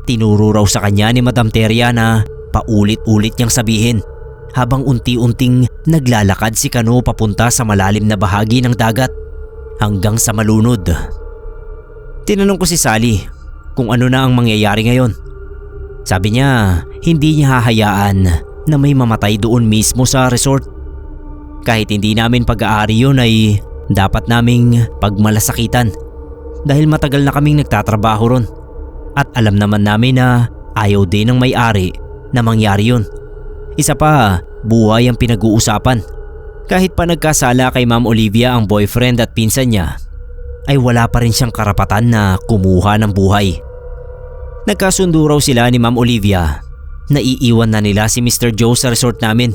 tinuro raw sa kanya ni Madam Teria na paulit-ulit niyang sabihin habang unti-unting naglalakad si Kano papunta sa malalim na bahagi ng dagat hanggang sa malunod. Tinanong ko si Sally kung ano na ang mangyayari ngayon. Sabi niya hindi niya hahayaan na may mamatay doon mismo sa resort. Kahit hindi namin pag-aari yun ay dapat naming pagmalasakitan dahil matagal na kaming nagtatrabaho ron at alam naman namin na ayaw din ng may-ari na mangyari yun. Isa pa, buhay ang pinag-uusapan. Kahit pa nagkasala kay Ma'am Olivia ang boyfriend at pinsan niya, ay wala pa rin siyang karapatan na kumuha ng buhay. Nagkasundo raw sila ni Ma'am Olivia na iiwan na nila si Mr. Joe sa resort namin.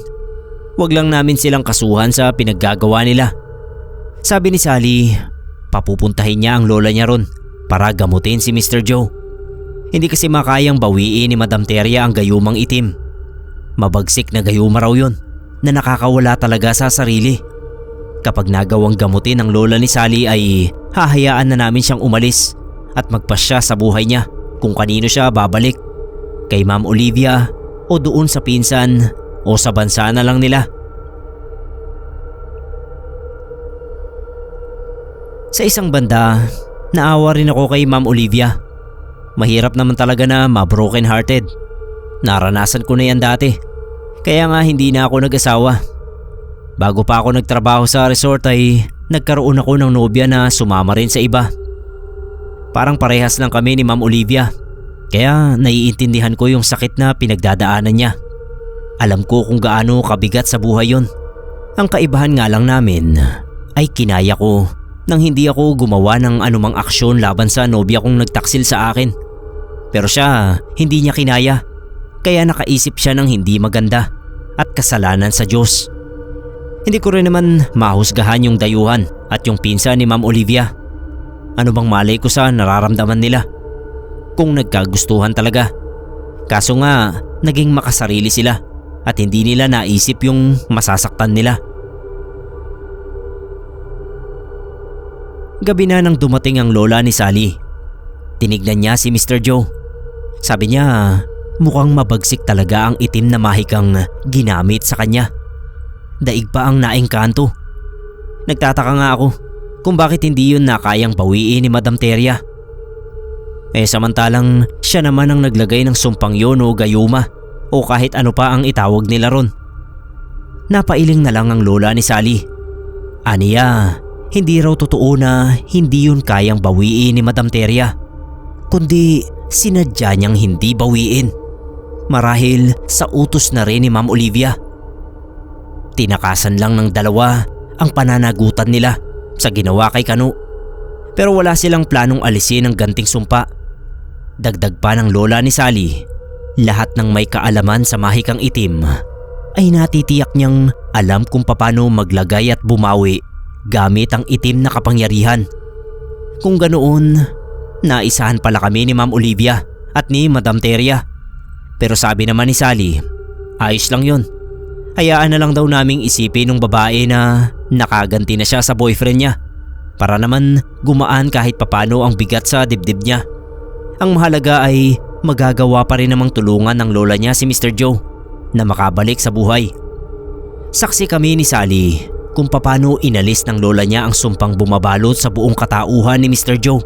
Wag lang namin silang kasuhan sa pinaggagawa nila. Sabi ni Sally, papupuntahin niya ang lola niya ron para gamutin si Mr. Joe. Hindi kasi makayang bawiin ni Madam Teria ang gayumang itim. Mabagsik na gayuma raw yun na nakakawala talaga sa sarili. Kapag nagawang gamutin ang lola ni Sally ay hahayaan na namin siyang umalis at magpasya sa buhay niya kung kanino siya babalik. Kay Ma'am Olivia o doon sa pinsan o sa bansa na lang nila. Sa isang banda, naawa rin ako kay Ma'am Olivia. Mahirap naman talaga na ma-broken hearted. Naranasan ko na yan dati. Kaya nga hindi na ako nag-asawa. Bago pa ako nagtrabaho sa resort ay nagkaroon ako ng nobya na sumama rin sa iba. Parang parehas lang kami ni Ma'am Olivia. Kaya naiintindihan ko yung sakit na pinagdadaanan niya. Alam ko kung gaano kabigat sa buhay yon. Ang kaibahan nga lang namin ay kinaya ko nang hindi ako gumawa ng anumang aksyon laban sa nobya kong nagtaksil sa akin. Pero siya, hindi niya kinaya. Kaya nakaisip siya ng hindi maganda at kasalanan sa Diyos. Hindi ko rin naman mahusgahan yung dayuhan at yung pinsan ni Ma'am Olivia. Ano bang malay ko sa nararamdaman nila? Kung nagkagustuhan talaga. Kaso nga, naging makasarili sila at hindi nila naisip yung masasaktan nila. Gabi na nang dumating ang lola ni Sally. Tinignan niya si Mr. Joe. Sabi niya, mukhang mabagsik talaga ang itim na mahikang ginamit sa kanya. Daig pa ang naengkanto. Nagtataka nga ako kung bakit hindi yun nakayang bawiin ni Madam Teria. Samantalang siya naman ang naglagay ng sumpang yun o gayuma o kahit ano pa ang itawag nila ron. Napailing na lang ang lola ni Sally. Aniya, hindi raw totoo na hindi yun kayang bawiin ni Madam Teria, kundi sinadya niyang hindi bawiin. Marahil sa utos na rin ni Ma'am Olivia. Tinakasan lang ng dalawa ang pananagutan nila sa ginawa kay Kano. Pero wala silang planong alisin ang ganting sumpa. Dagdag pa ng lola ni Sally, lahat ng may kaalaman sa mahikang itim ay natitiyak niyang alam kung paano maglagay at bumawi gamit ang itim na kapangyarihan. Kung ganoon, naisahan pala kami ni Ma'am Olivia at ni Madam Teria. Pero sabi naman ni Sally, ayos lang yun. Hayaan na lang daw naming isipin ng babae na nakaganti na siya sa boyfriend niya para naman gumaan kahit papano ang bigat sa dibdib niya. Ang mahalaga ay magagawa pa rin namang tulungan ng lola niya si Mr. Joe na makabalik sa buhay. Saksi kami ni Sally kung paano inalis ng lola niya ang sumpang bumabalot sa buong katauhan ni Mr. Joe.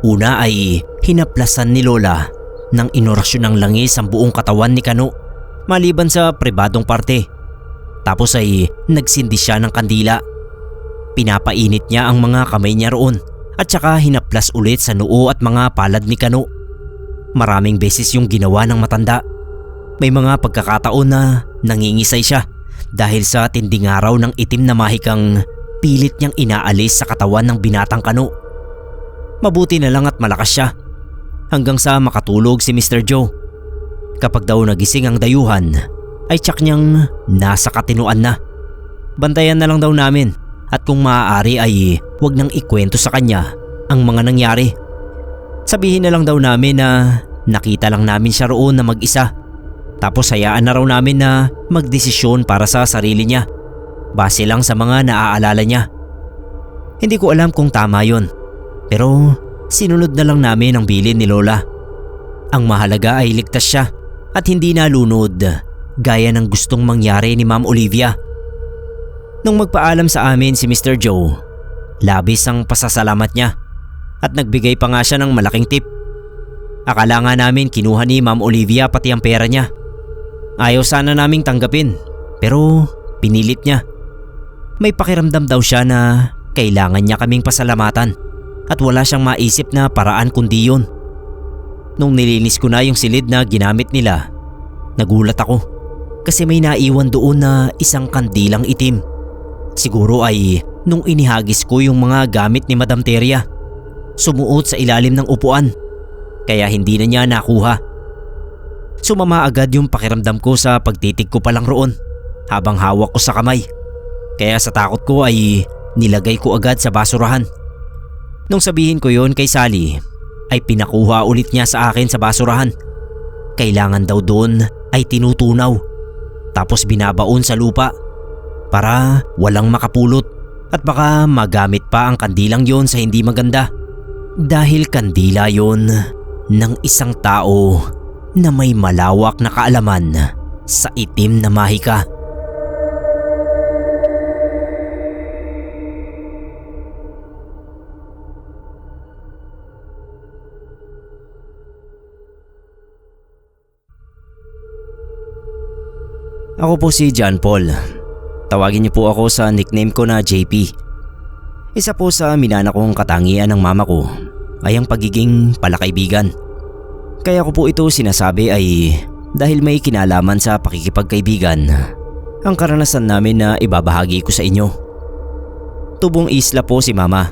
Una ay hinaplasan ni lola ng inorasyon ng langis ang buong katawan ni Kano maliban sa pribadong parte. Tapos ay nagsindi siya ng kandila. Pinapainit niya ang mga kamay niya roon at saka hinaplas ulit sa noo at mga palad ni Kano. Maraming beses yung ginawa ng matanda. May mga pagkakataon na nangingisay siya dahil sa tinding araw ng itim na mahikang pilit niyang inaalis sa katawan ng binatang Kano. Mabuti na lang at malakas siya hanggang sa makatulog si Mr. Joe. Kapag daw nagising ang dayuhan ay tiyak niyang nasa katinuan na. Bantayan na lang daw namin at kung maaari ay huwag nang ikwento sa kanya ang mga nangyari. Sabihin na lang daw namin na nakita lang namin siya roon na mag-isa. Tapos hayaan na raw namin na magdesisyon para sa sarili niya base lang sa mga naaalala niya. Hindi ko alam kung tama yon, pero sinunod na lang namin ang bilin ni Lola. Ang mahalaga ay ligtas siya at hindi nalunod gaya ng gustong mangyari ni Ma'am Olivia. Nung magpaalam sa amin si Mr. Joe, labis ang pasasalamat niya at nagbigay pa nga siya ng malaking tip. Akala nga namin kinuha ni Ma'am Olivia pati ang pera niya. Ayaw sana naming tanggapin pero pinilit niya. May pakiramdam daw siya na kailangan niya kaming pasalamatan at wala siyang maisip na paraan kundi yun. Nung nilinis ko na yung silid na ginamit nila, nagulat ako kasi may naiwan doon na isang kandilang itim. Siguro ay nung inihagis ko yung mga gamit ni Madam Teria, sumuot sa ilalim ng upuan kaya hindi na niya nakuha. Sumama agad yung pakiramdam ko sa pagtitig ko pa lang roon habang hawak ko sa kamay. Kaya sa takot ko ay nilagay ko agad sa basurahan. Nung sabihin ko yon kay Sally ay pinakuha ulit niya sa akin sa basurahan. Kailangan daw doon ay tinutunaw tapos binabaon sa lupa para walang makapulot at baka magamit pa ang kandilang yon sa hindi maganda. Dahil kandila yon ng isang tao na may malawak na kaalaman sa itim na mahika. Ako po si John Paul. Tawagin niyo po ako sa nickname ko na JP. Isa po sa minana kong katangian ng mama ko ay ang pagiging palakaibigan. Kaya ko po ito sinasabi ay dahil may kinalaman sa pakikipagkaibigan ang karanasan namin na ibabahagi ko sa inyo. Tubong isla po si mama.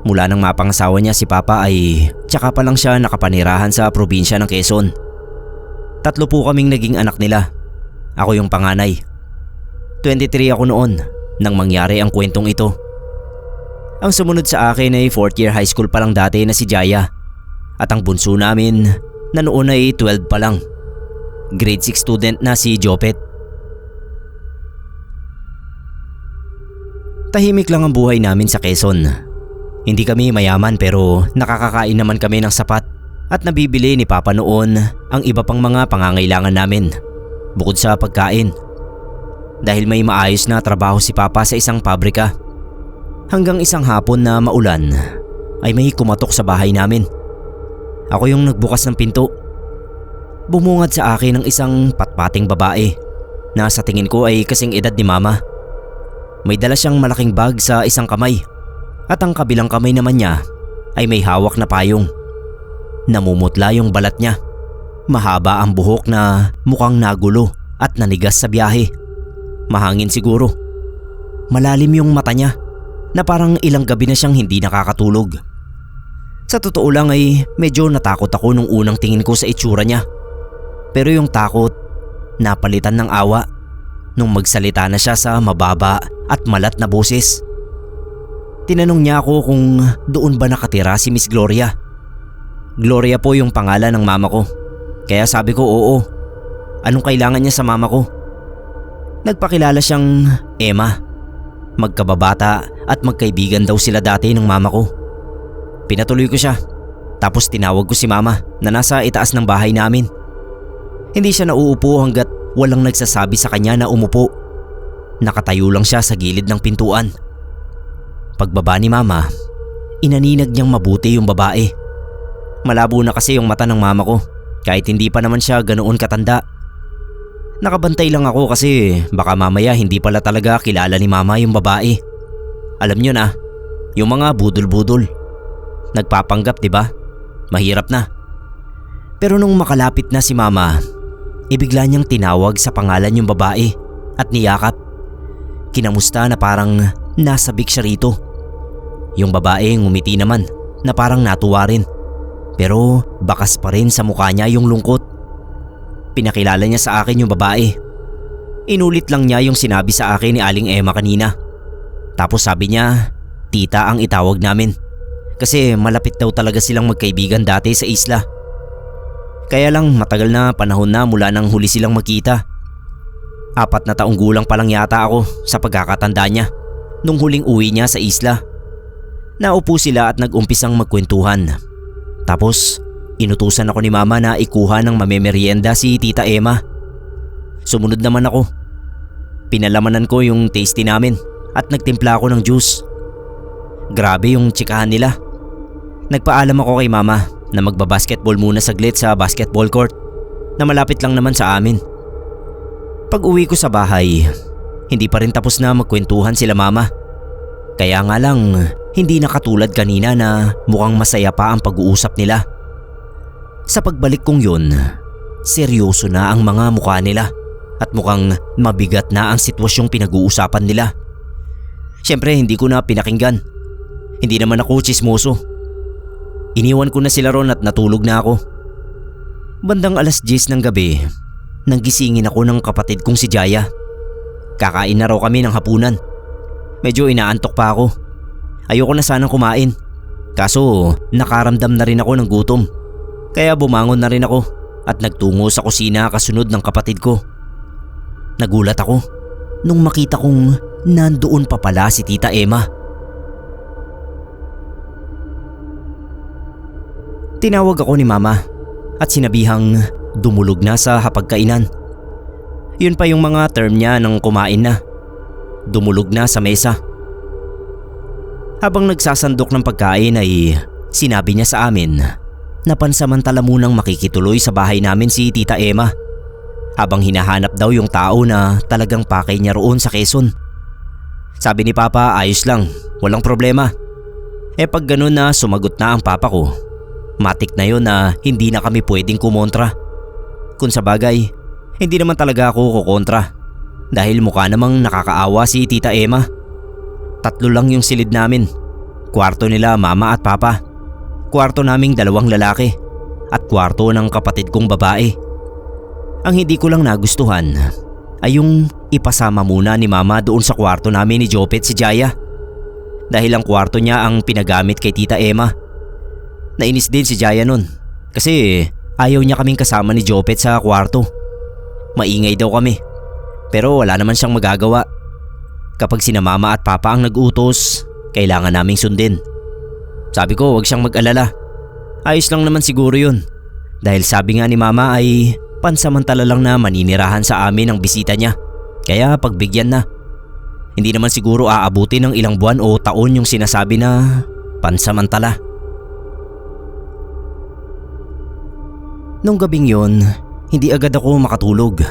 Mula nang mapangasawa niya si papa ay tsaka pa lang siya nakapanirahan sa probinsya ng Quezon. 3 po kaming naging anak nila. Ako yung panganay. 23 ako noon nang mangyari ang kwentong ito. Ang sumunod sa akin ay 4th year high school pa lang dati na si Jaya. At ang bunso namin na noon ay 12 pa lang. Grade 6 student na si Jopet. Tahimik lang ang buhay namin sa Quezon. Hindi kami mayaman pero nakakakain naman kami ng sapat at nabibili ni Papa noon ang iba pang mga pangangailangan namin bukod sa pagkain. Dahil may maayos na trabaho si Papa sa isang pabrika. Hanggang isang hapon na maulan ay may kumatok sa bahay namin. Ako yung nagbukas ng pinto. Bumungad sa akin ang isang patpating babae na sa tingin ko ay kasing edad ni mama. May dala siyang malaking bag sa isang kamay at ang kabilang kamay naman niya ay may hawak na payong. Namumutla yung balat niya. Mahaba ang buhok na mukhang nagulo at nanigas sa biyahe. Mahangin siguro. Malalim yung mata niya na parang ilang gabi na siyang hindi nakakatulog. Sa totoo lang ay medyo natakot ako nung unang tingin ko sa itsura niya. Pero yung takot napalitan ng awa nung magsalita na siya sa mababa at malat na boses. Tinanong niya ako kung doon ba nakatira si Miss Gloria. Gloria po yung pangalan ng mama ko. Kaya sabi ko oo. Anong kailangan niya sa mama ko? Nagpakilala siyang Emma. Magkababata at magkaibigan daw sila dati ng mama ko. Pinatuloy ko siya. Tapos tinawag ko si mama na nasa itaas ng bahay namin. Hindi siya nauupo hanggat walang nagsasabi sa kanya na umupo. Nakatayo lang siya sa gilid ng pintuan. Pagbaba ni mama, inaninag niyang mabuti yung babae. Malabo na kasi yung mata ng mama ko kahit hindi pa naman siya ganoon katanda. Nakabantay lang ako kasi baka mamaya hindi pala talaga kilala ni mama yung babae. Alam niyo na, yung mga budol-budol. Nagpapanggap, 'di ba? Mahirap na. Pero nung makalapit na si mama, ibigla niyang tinawag sa pangalan yung babae at niyakap. Kinamusta na parang nasabik siya rito. Yung babae ngumiti naman na parang natuwa rin. Pero bakas pa rin sa mukha niya yung lungkot. Pinakilala niya sa akin yung babae. Inulit lang niya yung sinabi sa akin ni Aling Emma kanina. Tapos sabi niya, tita ang itawag namin. Kasi malapit daw talaga silang magkaibigan dati sa isla. Kaya lang matagal na panahon na mula nang huli silang magkita. 4 na taong gulang pa lang yata ako sa pagkakatanda niya nung huling uwi niya sa isla. Naupo sila at nag-umpisang magkwentuhan. Tapos inutusan ako ni mama na ikuha ng mamemerienda si Tita Emma. Sumunod naman ako. Pinalamanan ko yung tasty namin at nagtimpla ako ng juice. Grabe yung tsikahan nila. Nagpaalam ako kay mama na magbabasketball muna saglit sa basketball court na malapit lang naman sa amin. Pag uwi ko sa bahay, hindi pa rin tapos na magkwentuhan sila mama. Kaya nga lang, hindi na katulad kanina na mukhang masaya pa ang pag-uusap nila. Sa pagbalik kong yun, seryoso na ang mga mukha nila at mukhang mabigat na ang sitwasyong pinag-uusapan nila. Siyempre hindi ko na pinakinggan. Hindi naman ako tsismoso. Iniwan ko na sila ron at natulog na ako. Bandang 10:00 ng gabi, nang gisingin ako ng kapatid kong si Jaya. Kakain na raw kami ng hapunan. Medyo inaantok pa ako. Ayoko na sanang kumain. Kaso nakaramdam na rin ako ng gutom. Kaya bumangon na rin ako at nagtungo sa kusina kasunod ng kapatid ko. Nagulat ako nung makita kong nandoon pa pala si Tita Emma. Tinawag ako ni Mama at sinabihang dumulog na sa hapagkainan. Yun pa yung mga term niya nang kumain na. Dumulog na sa mesa. Habang nagsasandok ng pagkain ay sinabi niya sa amin na pansamantala munang makikituloy sa bahay namin si Tita Emma habang hinahanap daw yung tao na talagang pakay niya roon sa Quezon. Sabi ni Papa ayos lang, walang problema. Pag ganun na sumagot na ang papa ko, matik na yun na hindi na kami pwedeng kumontra. Kung sa bagay, hindi naman talaga ako kukontra dahil mukha namang nakakaawa si Tita Emma. 3 lang yung silid namin. Kwarto nila mama at papa. Kwarto naming 2 lalaki at kwarto ng kapatid kong babae. Ang hindi ko lang nagustuhan ay yung ipasama muna ni mama doon sa kwarto namin ni Jopet si Jaya. Dahil ang kwarto niya ang pinagamit kay Tita Emma. Nainis din si Jaya nun kasi ayaw niya kaming kasama ni Jopet sa kwarto. Maingay daw kami pero wala naman siyang magagawa. Kapag sina mama at papa ang nag-utos, kailangan naming sundin. Sabi ko wag siyang mag-alala. Ayos lang naman siguro yun. Dahil sabi nga ni mama ay pansamantala lang na maninirahan sa amin ang bisita niya. Kaya pagbigyan na. Hindi naman siguro aabuti ng ilang buwan o taon yung sinasabi na pansamantala. Nung gabing yun, hindi agad ako makatulog.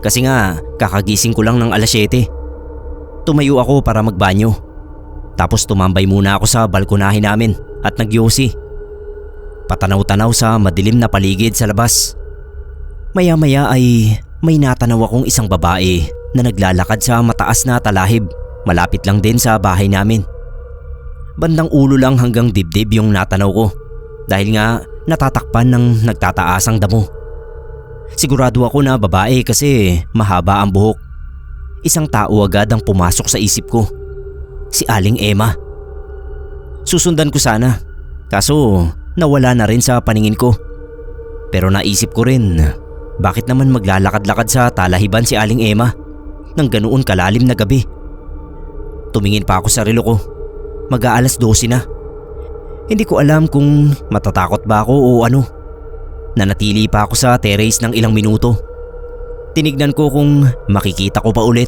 Kasi nga kakagising ko lang ng 7:00. Tumayo ako para magbanyo. Tapos tumambay muna ako sa balkonahe namin at nagyosi. Patanaw-tanaw sa madilim na paligid sa labas. Maya-maya ay may natanaw akong isang babae na naglalakad sa mataas na talahib malapit lang din sa bahay namin. Bandang ulo lang hanggang dibdib yung natanaw ko dahil nga natatakpan ng nagtataasang damo. Sigurado ako na babae kasi mahaba ang buhok. Isang tao agad ang pumasok sa isip ko. Si Aling Emma. Susundan ko sana, kaso nawala na rin sa paningin ko. Pero naisip ko rin, bakit naman maglalakad-lakad sa talahiban si Aling Emma nang ganoon kalalim na gabi? Tumingin pa ako sa relo ko. Mag-12 na. Hindi ko alam kung matatakot ba ako o ano. Nanatili pa ako sa terrace ng ilang minuto. Tinignan ko kung makikita ko pa ulit.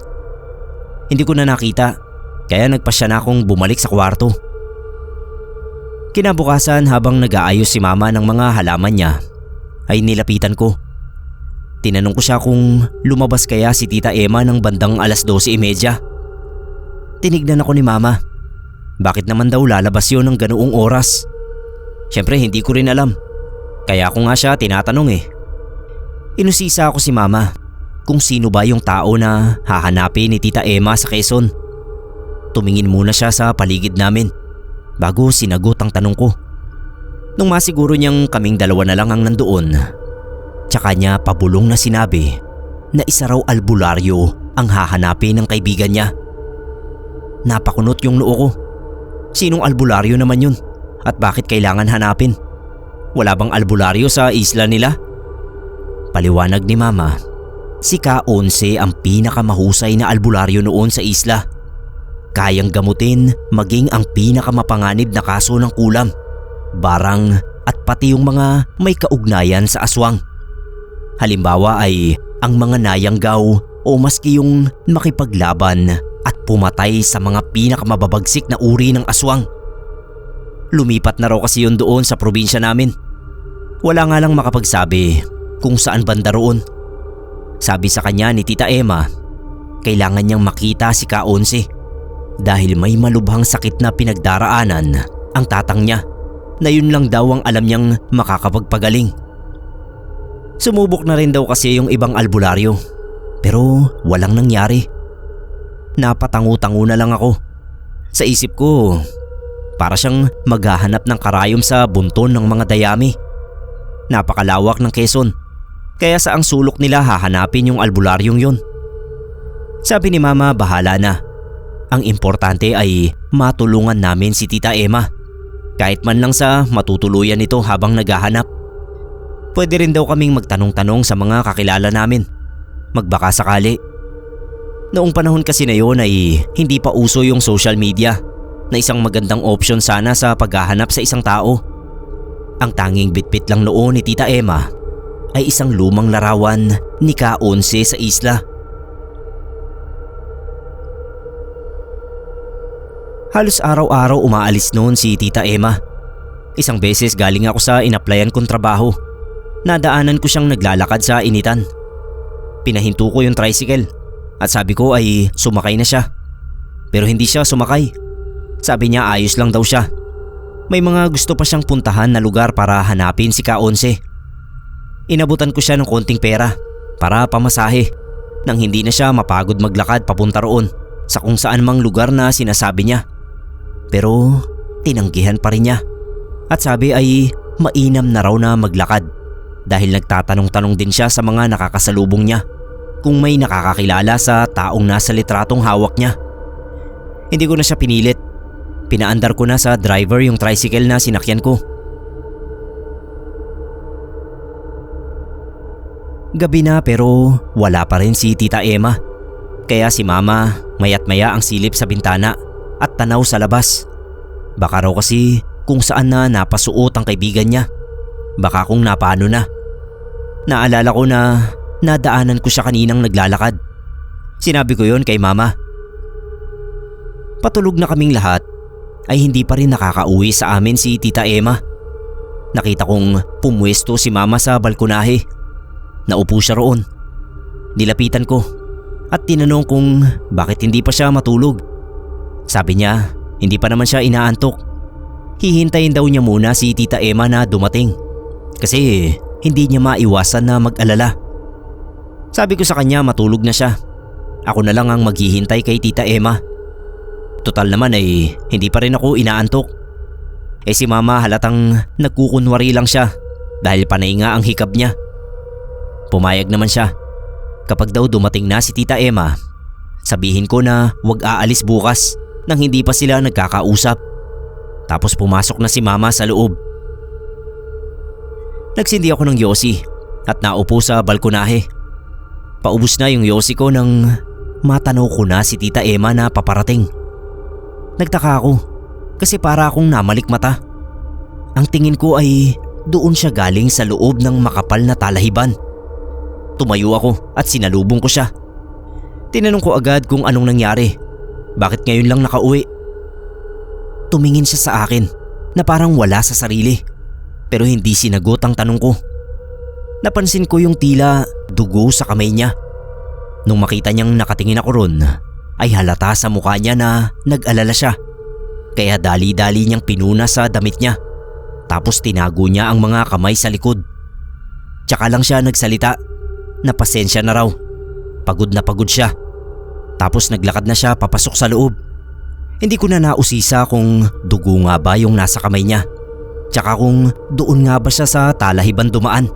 Hindi ko na nakita, kaya nagpasya na akong bumalik sa kwarto. Kinabukasan habang nag-aayos si mama ng mga halaman niya, ay nilapitan ko. Tinanong ko siya kung lumabas kaya si Tita Emma ng bandang 12:30. Tinignan ako ni mama. Bakit naman daw lalabas yun ng ganoong oras? Siyempre hindi ko rin alam. Kaya ako nga siya tinatanong eh. Inusisa ako si mama kung sino ba yung tao na hahanapin ni Tita Emma sa Quezon. Tumingin muna siya sa paligid namin bago sinagot ang tanong ko. Nung masiguro niyang kaming 2 na lang ang nandoon, tsaka niya pabulong na sinabi na isa raw albularyo ang hahanapin ng kaibigan niya. Napakunot yung noo ko. Sinong albularyo naman yun? At bakit kailangan hanapin? Wala bang albularyo sa isla nila? Paliwanag ni mama, si Ka-11 ang pinakamahusay na albularyo noon sa isla. Kayang gamutin maging ang pinakamapanganib na kaso ng kulam, barang at pati yung mga may kaugnayan sa aswang. Halimbawa ay ang mga nayanggaw o maski yung makipaglaban at pumatay sa mga pinakamababagsik na uri ng aswang. Lumipat na raw kasi yun doon sa probinsya namin Wala nga lang makapagsabi kung saan banda roon. Sabi sa kanya ni Tita Emma, kailangan niyang makita si Ka-11 dahil may malubhang sakit na pinagdaraanan ang tatang niya na yun lang daw ang alam niyang makakapagpagaling. Sumubok na rin daw kasi yung ibang albularyo pero walang nangyari. Napatangu-tangu na lang ako. Sa isip ko, para siyang maghahanap ng karayom sa bunton ng mga dayami. Napakalawak ng Quezon, kaya sa ang sulok nila hahanapin yung albularyong yun. Sabi ni Mama bahala na. Ang importante ay matulungan namin si Tita Emma. Kahit man lang sa matutuluyan nito habang naghahanap. Pwede rin daw kaming magtanong-tanong sa mga kakilala namin. Magbaka sakali. Noong panahon kasi na yun ay hindi pa uso yung social media na isang magandang option sana sa paghahanap sa isang tao. Ang tanging bitbit lang noon ni Tita Emma ay isang lumang larawan ni Ka-11 sa isla. Halos araw-araw umaalis noon si Tita Emma. Isang beses galing ako sa inaplayan kong trabaho. Nadaanan ko siyang naglalakad sa initan. Pinahinto ko yung tricycle at sabi ko ay sumakay na siya. Pero hindi siya sumakay. Sabi niya ayos lang daw siya. May mga gusto pa siyang puntahan na lugar para hanapin si Ka-11. Inabutan ko siya ng konting pera para pamasahe nang hindi na siya mapagod maglakad papunta roon sa kung saan mang lugar na sinasabi niya. Pero tinanggihan pa rin niya at sabi ay mainam na raw na maglakad dahil nagtatanong-tanong din siya sa mga nakakasalubong niya kung may nakakakilala sa taong nasa litratong hawak niya. Hindi ko na siya pinilit. Pinaandar ko na sa driver yung tricycle na sinakyan ko. Gabi na pero wala pa rin si Tita Emma. Kaya si Mama mayat maya ang silip sa bintana at tanaw sa labas. Baka raw kasi kung saan na napasuot ang kaibigan niya. Baka kung napaano na. Naalala ko na nadaanan ko siya kaninang naglalakad. Sinabi ko yon kay Mama. Patulog na kaming lahat ay hindi pa rin nakakauwi sa amin si Tita Emma. Nakita kong pumwesto si Mama sa balkonahe. Naupo siya roon. Nilapitan ko at tinanong kung bakit hindi pa siya matulog. Sabi niya hindi pa naman siya inaantok. Hihintayin daw niya muna si Tita Emma na dumating kasi hindi niya maiwasan na mag-alala. Sabi ko sa kanya matulog na siya. Ako na lang ang maghihintay kay Tita Emma. Total naman ay hindi pa rin ako inaantok. Si Mama halatang nagkukunwari lang siya dahil panay nga ang hikab niya. Pumayag naman siya. Kapag daw dumating na si Tita Emma, sabihin ko na wag aalis bukas nang hindi pa sila nagkakausap. Tapos pumasok na si Mama sa loob. Nagsindi ako ng yosi at naupo sa balkonahe. Paubos na yung yosi ko nang matanaw ko na si Tita Emma na paparating. Nagtaka ako kasi para akong namalik mata. Ang tingin ko ay doon siya galing sa loob ng makapal na talahiban. Tumayo ako at sinalubong ko siya. Tinanong ko agad kung anong nangyari. Bakit ngayon lang nakauwi? Tumingin siya sa akin na parang wala sa sarili pero hindi sinagot ang tanong ko. Napansin ko yung tila dugo sa kamay niya. Nung makita niyang nakatingin ako ron ay halata sa mukha niya na nag-alala siya. Kaya dali-dali niyang pinuna sa damit niya. Tapos tinago niya ang mga kamay sa likod. Tsaka lang siya nagsalita na pasensya na raw. Pagod na pagod siya. Tapos naglakad na siya papasok sa loob. Hindi ko na nausisa kung dugo nga ba yung nasa kamay niya. Tsaka kung doon nga ba siya sa talahiban dumaan.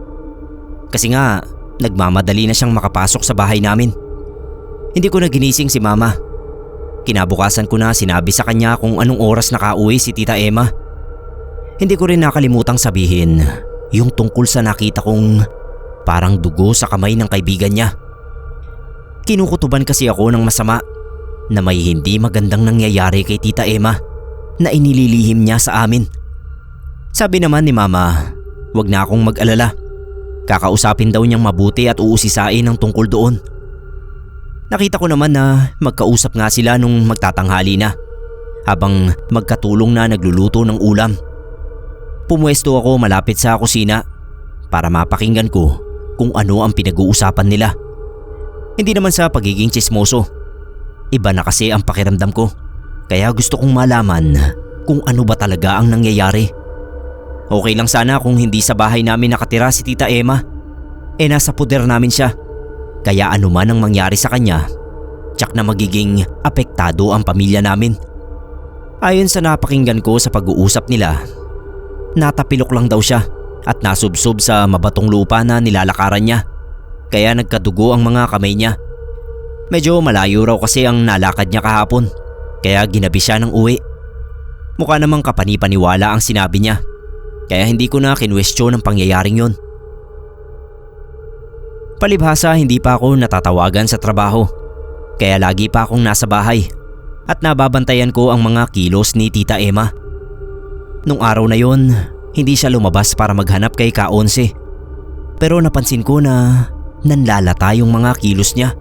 Kasi nga nagmamadali na siyang makapasok sa bahay namin. Hindi ko na ginising si Mama. Kinabukasan ko na sinabi sa kanya kung anong oras nakauwi si Tita Emma. Hindi ko rin nakalimutang sabihin yung tungkol sa nakita kong parang dugo sa kamay ng kaibigan niya. Kinukutuban kasi ako ng masama na may hindi magandang nangyayari kay Tita Emma na inililihim niya sa amin. Sabi naman ni Mama, wag na akong mag-alala. Kakausapin daw niyang mabuti at uusisain ang tungkol doon. Nakita ko naman na magkausap nga sila nung magtatanghali na habang magkatulong na nagluluto ng ulam. Pumwesto ako malapit sa kusina para mapakinggan ko kung ano ang pinag-uusapan nila. Hindi naman sa pagiging tsismoso. Iba na kasi ang pakiramdam ko, kaya gusto kong malaman kung ano ba talaga ang nangyayari. Okay lang sana kung hindi sa bahay namin nakatira si Tita Emma. Nasa puder namin siya. Kaya ano man ang mangyari sa kanya, tiyak na magiging apektado ang pamilya namin. Ayon sa napakinggan ko sa pag-uusap nila, natapilok lang daw siya at nasubsob sa mabatong lupa na nilalakaran niya. Kaya nagkadugo ang mga kamay niya. Medyo malayo raw kasi ang nalakad niya kahapon, kaya ginabi siya ng uwi. Mukha namang kapani-paniwala ang sinabi niya, kaya hindi ko na kinwestiyon ang pangyayaring yun. Palibhasa hindi pa ako natatawagan sa trabaho, kaya lagi pa akong nasa bahay at nababantayan ko ang mga kilos ni Tita Emma. Nung araw na yon, hindi siya lumabas para maghanap kay Ka-11. Pero napansin ko na nanlalata yung mga kilos niya.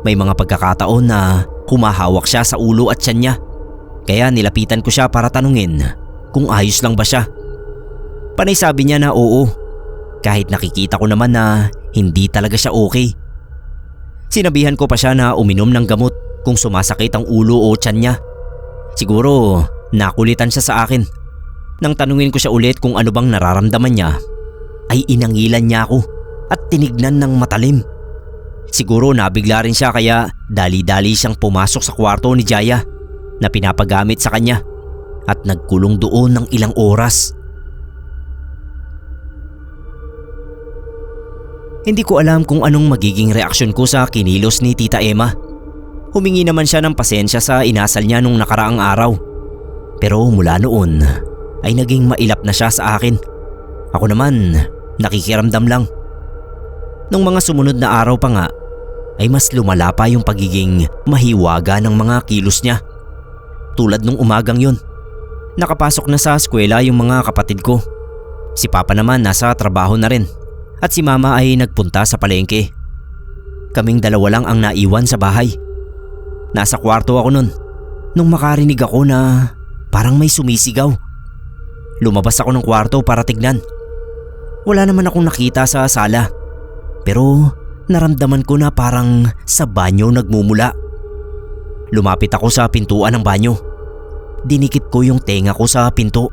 May mga pagkakataon na humahawak siya sa ulo at tiyan niya, kaya nilapitan ko siya para tanungin kung ayos lang ba siya. Panay sabi niya na oo, kahit nakikita ko naman na hindi talaga siya okay. Sinabihan ko pa siya na uminom ng gamot kung sumasakit ang ulo o tiyan niya. Siguro nakulitan siya sa akin. Nang tanungin ko siya ulit kung ano bang nararamdaman niya, ay inangilan niya ako at tinignan ng matalim. Siguro nabigla rin siya kaya dali-dali siyang pumasok sa kwarto ni Jaya na pinapagamit sa kanya at nagkulong doon ng ilang oras. Hindi ko alam kung anong magiging reaksyon ko sa kinilos ni Tita Emma. Humingi naman siya ng pasensya sa inasal niya nung nakaraang araw. Pero mula noon ay naging mailap na siya sa akin. Ako naman nakikiramdam lang. Nung mga sumunod na araw pa nga ay mas lumala pa yung pagiging mahiwaga ng mga kilos niya. Tulad nung umagang yun, nakapasok na sa eskwela yung mga kapatid ko. Si Papa naman nasa trabaho na rin. At si Mama ay nagpunta sa palengke. Kaming dalawa lang ang naiwan sa bahay. Nasa kwarto ako nun nung makarinig ako na parang may sumisigaw. Lumabas ako ng kwarto para tignan. Wala naman akong nakita sa sala, pero naramdaman ko na parang sa banyo nagmumula. Lumapit ako sa pintuan ng banyo. Dinikit ko yung tenga ko sa pinto.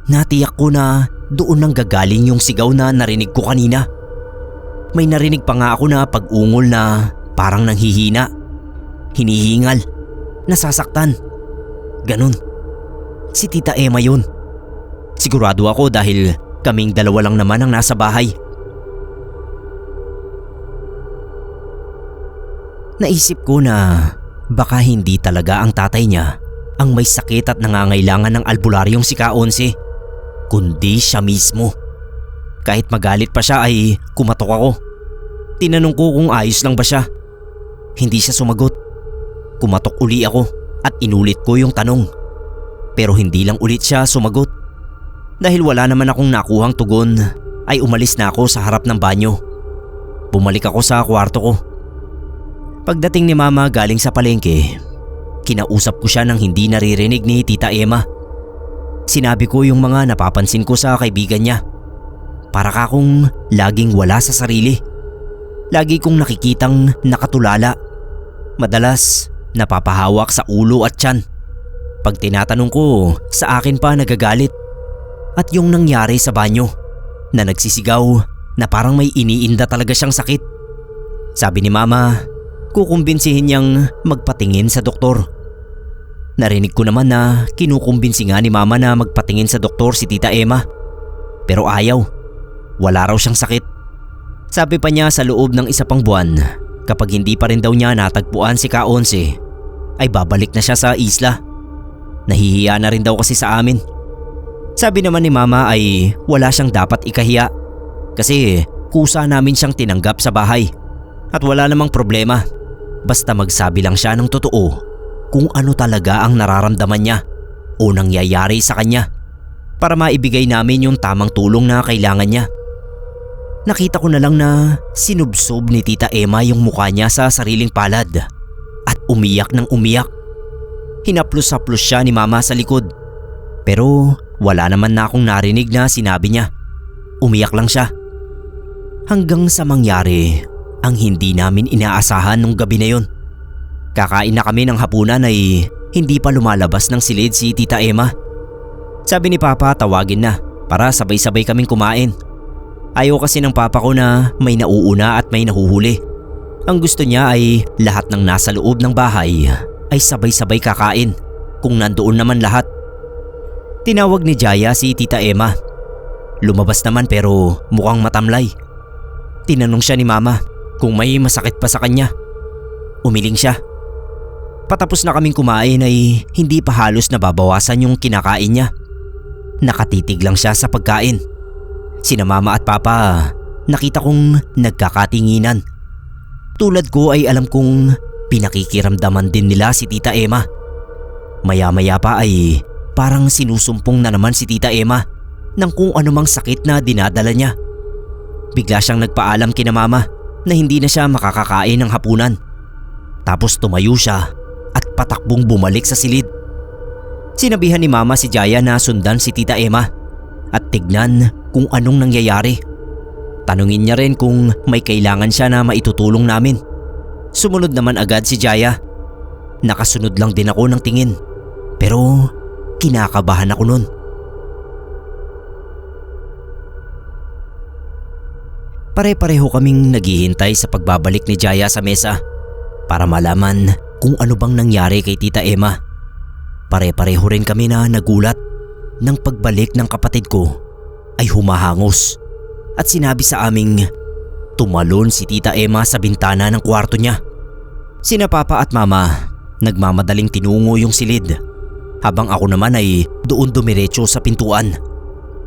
Natiyak ko na doon nang gagaling yung sigaw na narinig ko kanina. May narinig pa nga ako na pag-ungol na parang nanghihina, hinihingal, nasasaktan. Ganun. Si Tita Emma yun. Sigurado ako dahil kaming dalawa lang naman ang nasa bahay. Naisip ko na baka hindi talaga ang tatay niya ang may sakit at nangangailangan ng albularyong si Ka-11, kundi siya mismo. Kahit magalit pa siya ay kumatok ako. Tinanong ko kung ayos lang ba siya. Hindi siya sumagot. Kumatok uli ako at inulit ko yung tanong. Pero hindi lang ulit siya sumagot. Dahil wala naman akong nakuhang tugon ay umalis na ako sa harap ng banyo. Bumalik ako sa kwarto ko. Pagdating ni Mama galing sa palengke, kinausap ko siya ng hindi naririnig ni Tita Emma. Sinabi ko yung mga napapansin ko sa kaibigan niya. Para kakong laging wala sa sarili. Lagi kong nakikitang nakatulala. Madalas napapahawak sa ulo at tiyan. Pag tinatanong ko, sa akin pa nagagalit. At yung nangyari sa banyo, na nagsisigaw na parang may iniinda talaga siyang sakit. Sabi ni Mama, kukumbinsihin niyang magpatingin sa doktor. Narinig ko naman na kinukumbinsi nga ni Mama na magpatingin sa doktor si Tita Emma. Pero ayaw. Wala raw siyang sakit. Sabi pa niya sa loob ng isa pang buwan, kapag hindi pa rin daw niya natagpuan si Ka-11, ay babalik na siya sa isla. Nahihiya na rin daw kasi sa amin. Sabi naman ni Mama ay wala siyang dapat ikahiya kasi kusa namin siyang tinanggap sa bahay. At wala namang problema, basta magsabi lang siya ng totoo kung ano talaga ang nararamdaman niya o nangyayari sa kanya para maibigay namin yung tamang tulong na kailangan niya. Nakita ko na lang na sinubsob ni Tita Emma yung mukha niya sa sariling palad at umiyak ng umiyak. Hinaplos-haplos siya ni Mama sa likod pero wala naman na akong narinig na sinabi niya. umiyak lang siya. Hanggang sa mangyari ang hindi namin inaasahan nung gabi na yun. Kakain na kami ng hapunan ay hindi pa lumalabas ng silid si Tita Emma. Sabi ni Papa tawagin na para sabay-sabay kaming kumain. Ayaw kasi ng Papa ko na may nauuna at may nahuhuli. Ang gusto niya ay lahat ng nasa loob ng bahay ay sabay-sabay kakain kung nandoon naman lahat. Tinawag ni Jaya si Tita Emma. Lumabas naman pero mukhang matamlay. Tinanong siya ni Mama kung may masakit pa sa kanya. Umiling siya. Patapos na kaming kumain ay hindi pa halos nababawasan yung kinakain niya. Nakatitig lang siya sa pagkain. Sina Mama at Papa nakita kong nagkakatinginan. Tulad ko ay alam kong pinakikiramdaman din nila si Tita Emma. Maya-maya pa ay parang sinusumpong na naman si Tita Emma ng kung anumang sakit na dinadala niya. Bigla siyang nagpaalam kina Mama na hindi na siya makakakain ng hapunan. Tapos tumayo siya at patakbong bumalik sa silid. Sinabihan ni Mama si Jaya na sundan si Tita Emma at tignan kung anong nangyayari. Tanungin niya rin kung may kailangan siya na maitutulong namin. Sumunod naman agad si Jaya. Nakasunod lang din ako ng tingin pero kinakabahan ako nun. Pare-pareho kaming naghihintay sa pagbabalik ni Jaya sa mesa para malaman kung ano bang nangyari kay Tita Emma. Pare-pareho rin kami na nagulat nang pagbalik ng kapatid ko ay humahangos at sinabi sa aming tumalon si Tita Emma sa bintana ng kwarto niya. Sina Papa at Mama nagmamadaling tinungo yung silid habang ako naman ay doon dumiretso sa pintuan.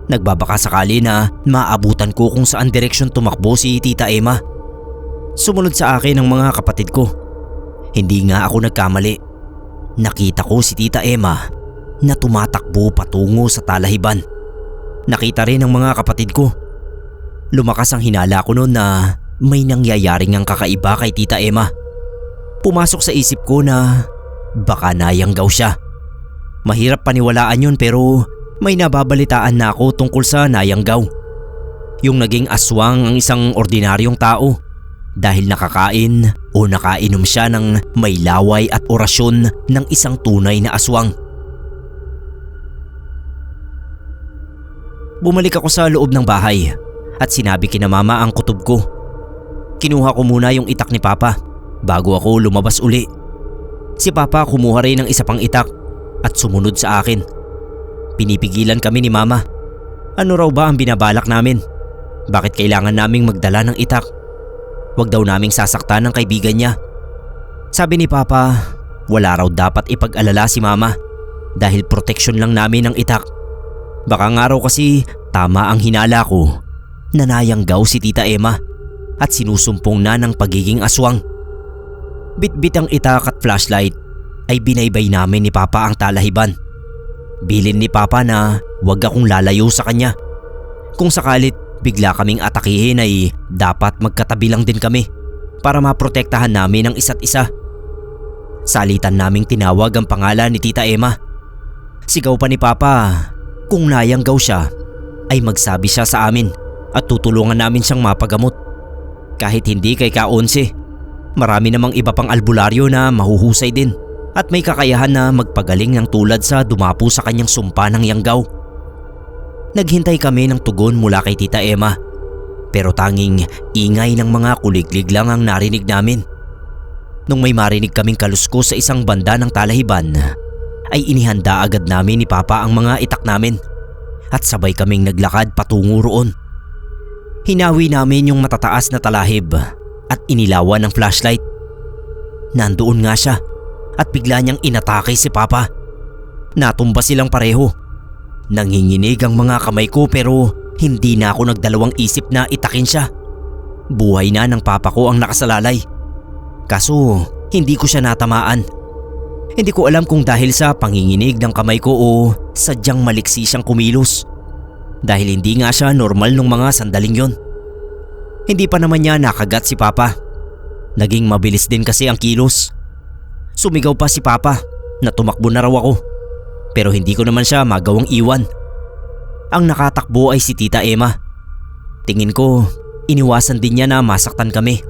Nagbabaka sakali na maabutan ko kung saan direksyon tumakbo si Tita Emma. Sumunod sa akin ang mga kapatid ko. Hindi nga ako nagkamali. Nakita ko si Tita Emma na tumatakbo patungo sa talahiban. Nakita rin ng mga kapatid ko. Lumakas ang hinala ko noon na may nangyayaring ang kakaiba kay Tita Emma. Pumasok sa isip ko na baka nayanggaw siya. Mahirap paniwalaan yun pero may nababalitaan na ako tungkol sa nayanggaw. Yung naging aswang ang isang ordinaryong tao dahil nakakain o nakainom siya ng may laway at orasyon ng isang tunay na aswang. Bumalik ako sa loob ng bahay at sinabi kina Mama ang kutob ko. Kinuha ko muna yung itak ni Papa bago ako lumabas uli. Si Papa kumuha rin ng isa pang itak at sumunod sa akin. Pinipigilan kami ni Mama. Ano raw ba ang binabalak namin? Bakit kailangan naming magdala ng itak? Huwag daw naming sasaktan ng kaibigan niya. Sabi ni Papa, wala raw dapat ipag-alala si Mama dahil proteksyon lang namin ang itak. Baka nga raw kasi tama ang hinala ko na nayanggaw si Tita Emma at sinusumpong na ng pagiging aswang. Bitbit ang itak at flashlight ay binaybay namin ni Papa ang talahiban. Bilin ni Papa na huwag akong lalayo sa kanya. Kung sakalit bigla kaming atakihin ay dapat magkatabi lang din kami para maprotektahan namin ang isa't isa. Salitan naming tinawag ang pangalan ni Tita Emma. Sigaw pa ni Papa kung nayanggaw siya ay magsabi siya sa amin at tutulungan namin siyang mapagamot. Kahit hindi kay Ka-11, marami namang iba pang albularyo na mahuhusay din at may kakayahan na magpagaling ng tulad sa dumapo sa kanyang sumpa ng yanggaw. Naghintay kami ng tugon mula kay Tita Emma pero tanging ingay ng mga kuliglig lang ang narinig namin. Nung may marinig kaming kaluskos sa isang banda ng talahiban ay inihanda agad namin ni Papa ang mga itak namin at sabay kaming naglakad patungo roon. Hinawi namin yung matataas na talahib at inilawan ng flashlight. Nandoon nga siya at bigla niyang inatake si Papa. Natumba silang pareho. Nanginginig ang mga kamay ko pero hindi na ako nagdalawang isip na itakin siya. Buhay na ng Papa ko ang nakasalalay. Kaso hindi ko siya natamaan. Hindi ko alam kung dahil sa panginginig ng kamay ko o sadyang maliksi siyang kumilos. Dahil hindi nga siya normal nung mga sandaling yon. Hindi pa naman niya nakagat si Papa. Naging mabilis din kasi ang kilos. Sumigaw pa si Papa na tumakbo na raw ako. Pero hindi ko naman siya magawang iwan. Ang nakatakbo ay si Tita Emma. Tingin ko, iniwasan din niya na masaktan kami.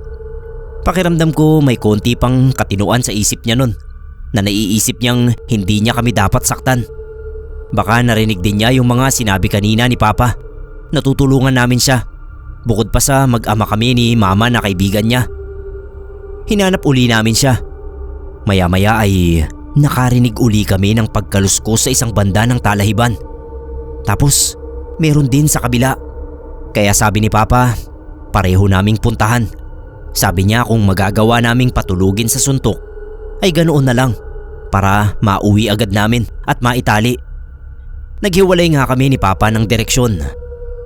Pakiramdam ko may konti pang katinuan sa isip niya nun, na naiisip niyang hindi niya kami dapat saktan. Baka narinig din niya yung mga sinabi kanina ni Papa. Natutulungan namin siya, bukod pa sa mag-ama kami ni Mama na kaibigan niya. Hinanap uli namin siya. Maya-maya ay nakarinig uli kami ng pagkaluskos sa isang banda ng talahiban. Tapos meron din sa kabila. Kaya sabi ni Papa, pareho naming puntahan. Sabi niya kung magagawa naming patulugin sa suntok ay ganoon na lang para mauwi agad namin at maitali. Naghiwalay nga kami ni Papa ng direksyon.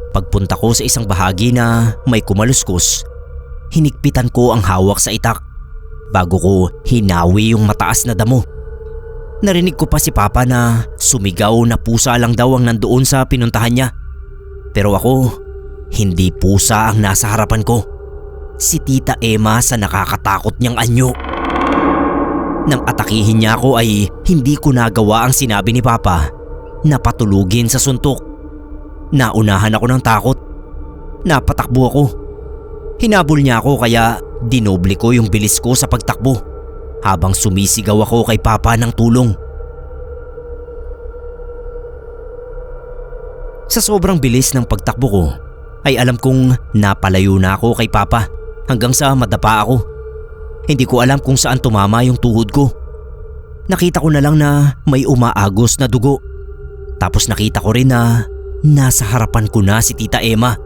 Pagpunta ko sa isang bahagi na may kumaluskos, hinigpitan ko ang hawak sa itak bago ko hinawi yung mataas na damo. Narinig ko pa si Papa na sumigaw na pusa lang daw ang nandoon sa pinuntahan niya. Pero ako, hindi pusa ang nasa harapan ko. Si Tita Emma sa nakakatakot niyang anyo. Nang atakihin niya ako ay hindi ko nagawa ang sinabi ni Papa na patulugin sa suntok. Naunahan ako ng takot. Napatakbo ako. Hinabol niya ako kaya dinoble ko yung bilis ko sa pagtakbo habang sumisigaw ako kay Papa ng tulong. Sa sobrang bilis ng pagtakbo ko ay alam kong napalayo na ako kay Papa hanggang sa madapa ako. Hindi ko alam kung saan tumama yung tuhod ko. Nakita ko na lang na may umaagos na dugo. Tapos nakita ko rin na nasa harapan ko na si Tita Emma.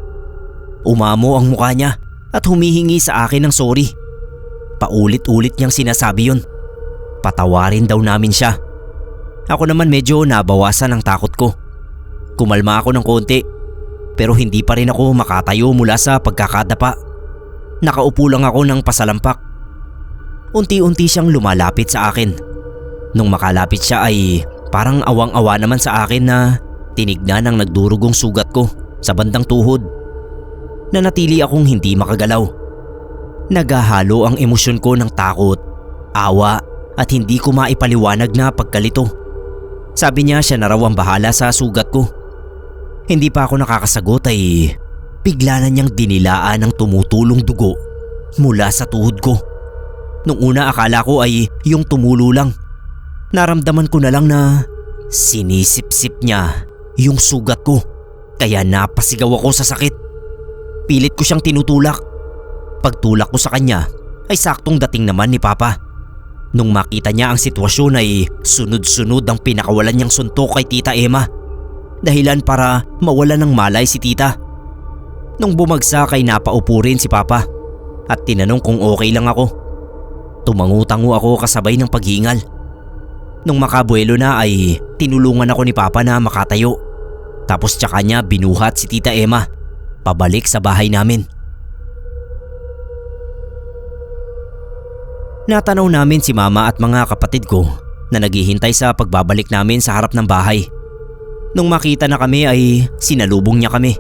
Umamo ang mukha niya at humihingi sa akin ng sorry. Paulit-ulit niyang sinasabi yun. Patawarin daw namin siya. Ako naman medyo nabawasan ang takot ko. Kumalma ako ng konti pero hindi pa rin ako makatayo mula sa pagkakadapa. Nakaupo lang ako ng pasalampak. Unti-unti siyang lumalapit sa akin. Nung makalapit siya ay parang awang-awa naman sa akin na tinignan ang nagdurugong sugat ko sa bandang tuhod. Nanatili akong hindi makagalaw. Naghahalo ang emosyon ko ng takot, awa at hindi ko maipaliwanag na pagkalito. Sabi niya siya na raw ang bahala sa sugat ko. Hindi pa ako nakakasagot ay bigla na niyang dinilaan ang tumutulong dugo mula sa tuhod ko. Nung una akala ko ay yung tumulo lang. Naramdaman ko na lang na sinisip-sip niya yung sugat ko kaya napasigaw ako sa sakit. Pilit ko siyang tinutulak. Pagtulak ko sa kanya ay saktong dating naman ni Papa. Nung makita niya ang sitwasyon ay sunod-sunod ang pinakawalan niyang suntok kay Tita Emma. Dahilan para mawala ng malay si Tita. Nung bumagsak ay napaupo rin si Papa at tinanong kung okay lang ako. Tumangu-tango ako kasabay ng paghingal. Nung makabuelo na ay tinulungan ako ni Papa na makatayo. Tapos tsaka niya binuhat si Tita Emma pabalik sa bahay namin. Natanaw namin si Mama at mga kapatid ko na naghihintay sa pagbabalik namin sa harap ng bahay. Nung makita na kami ay sinalubong niya kami.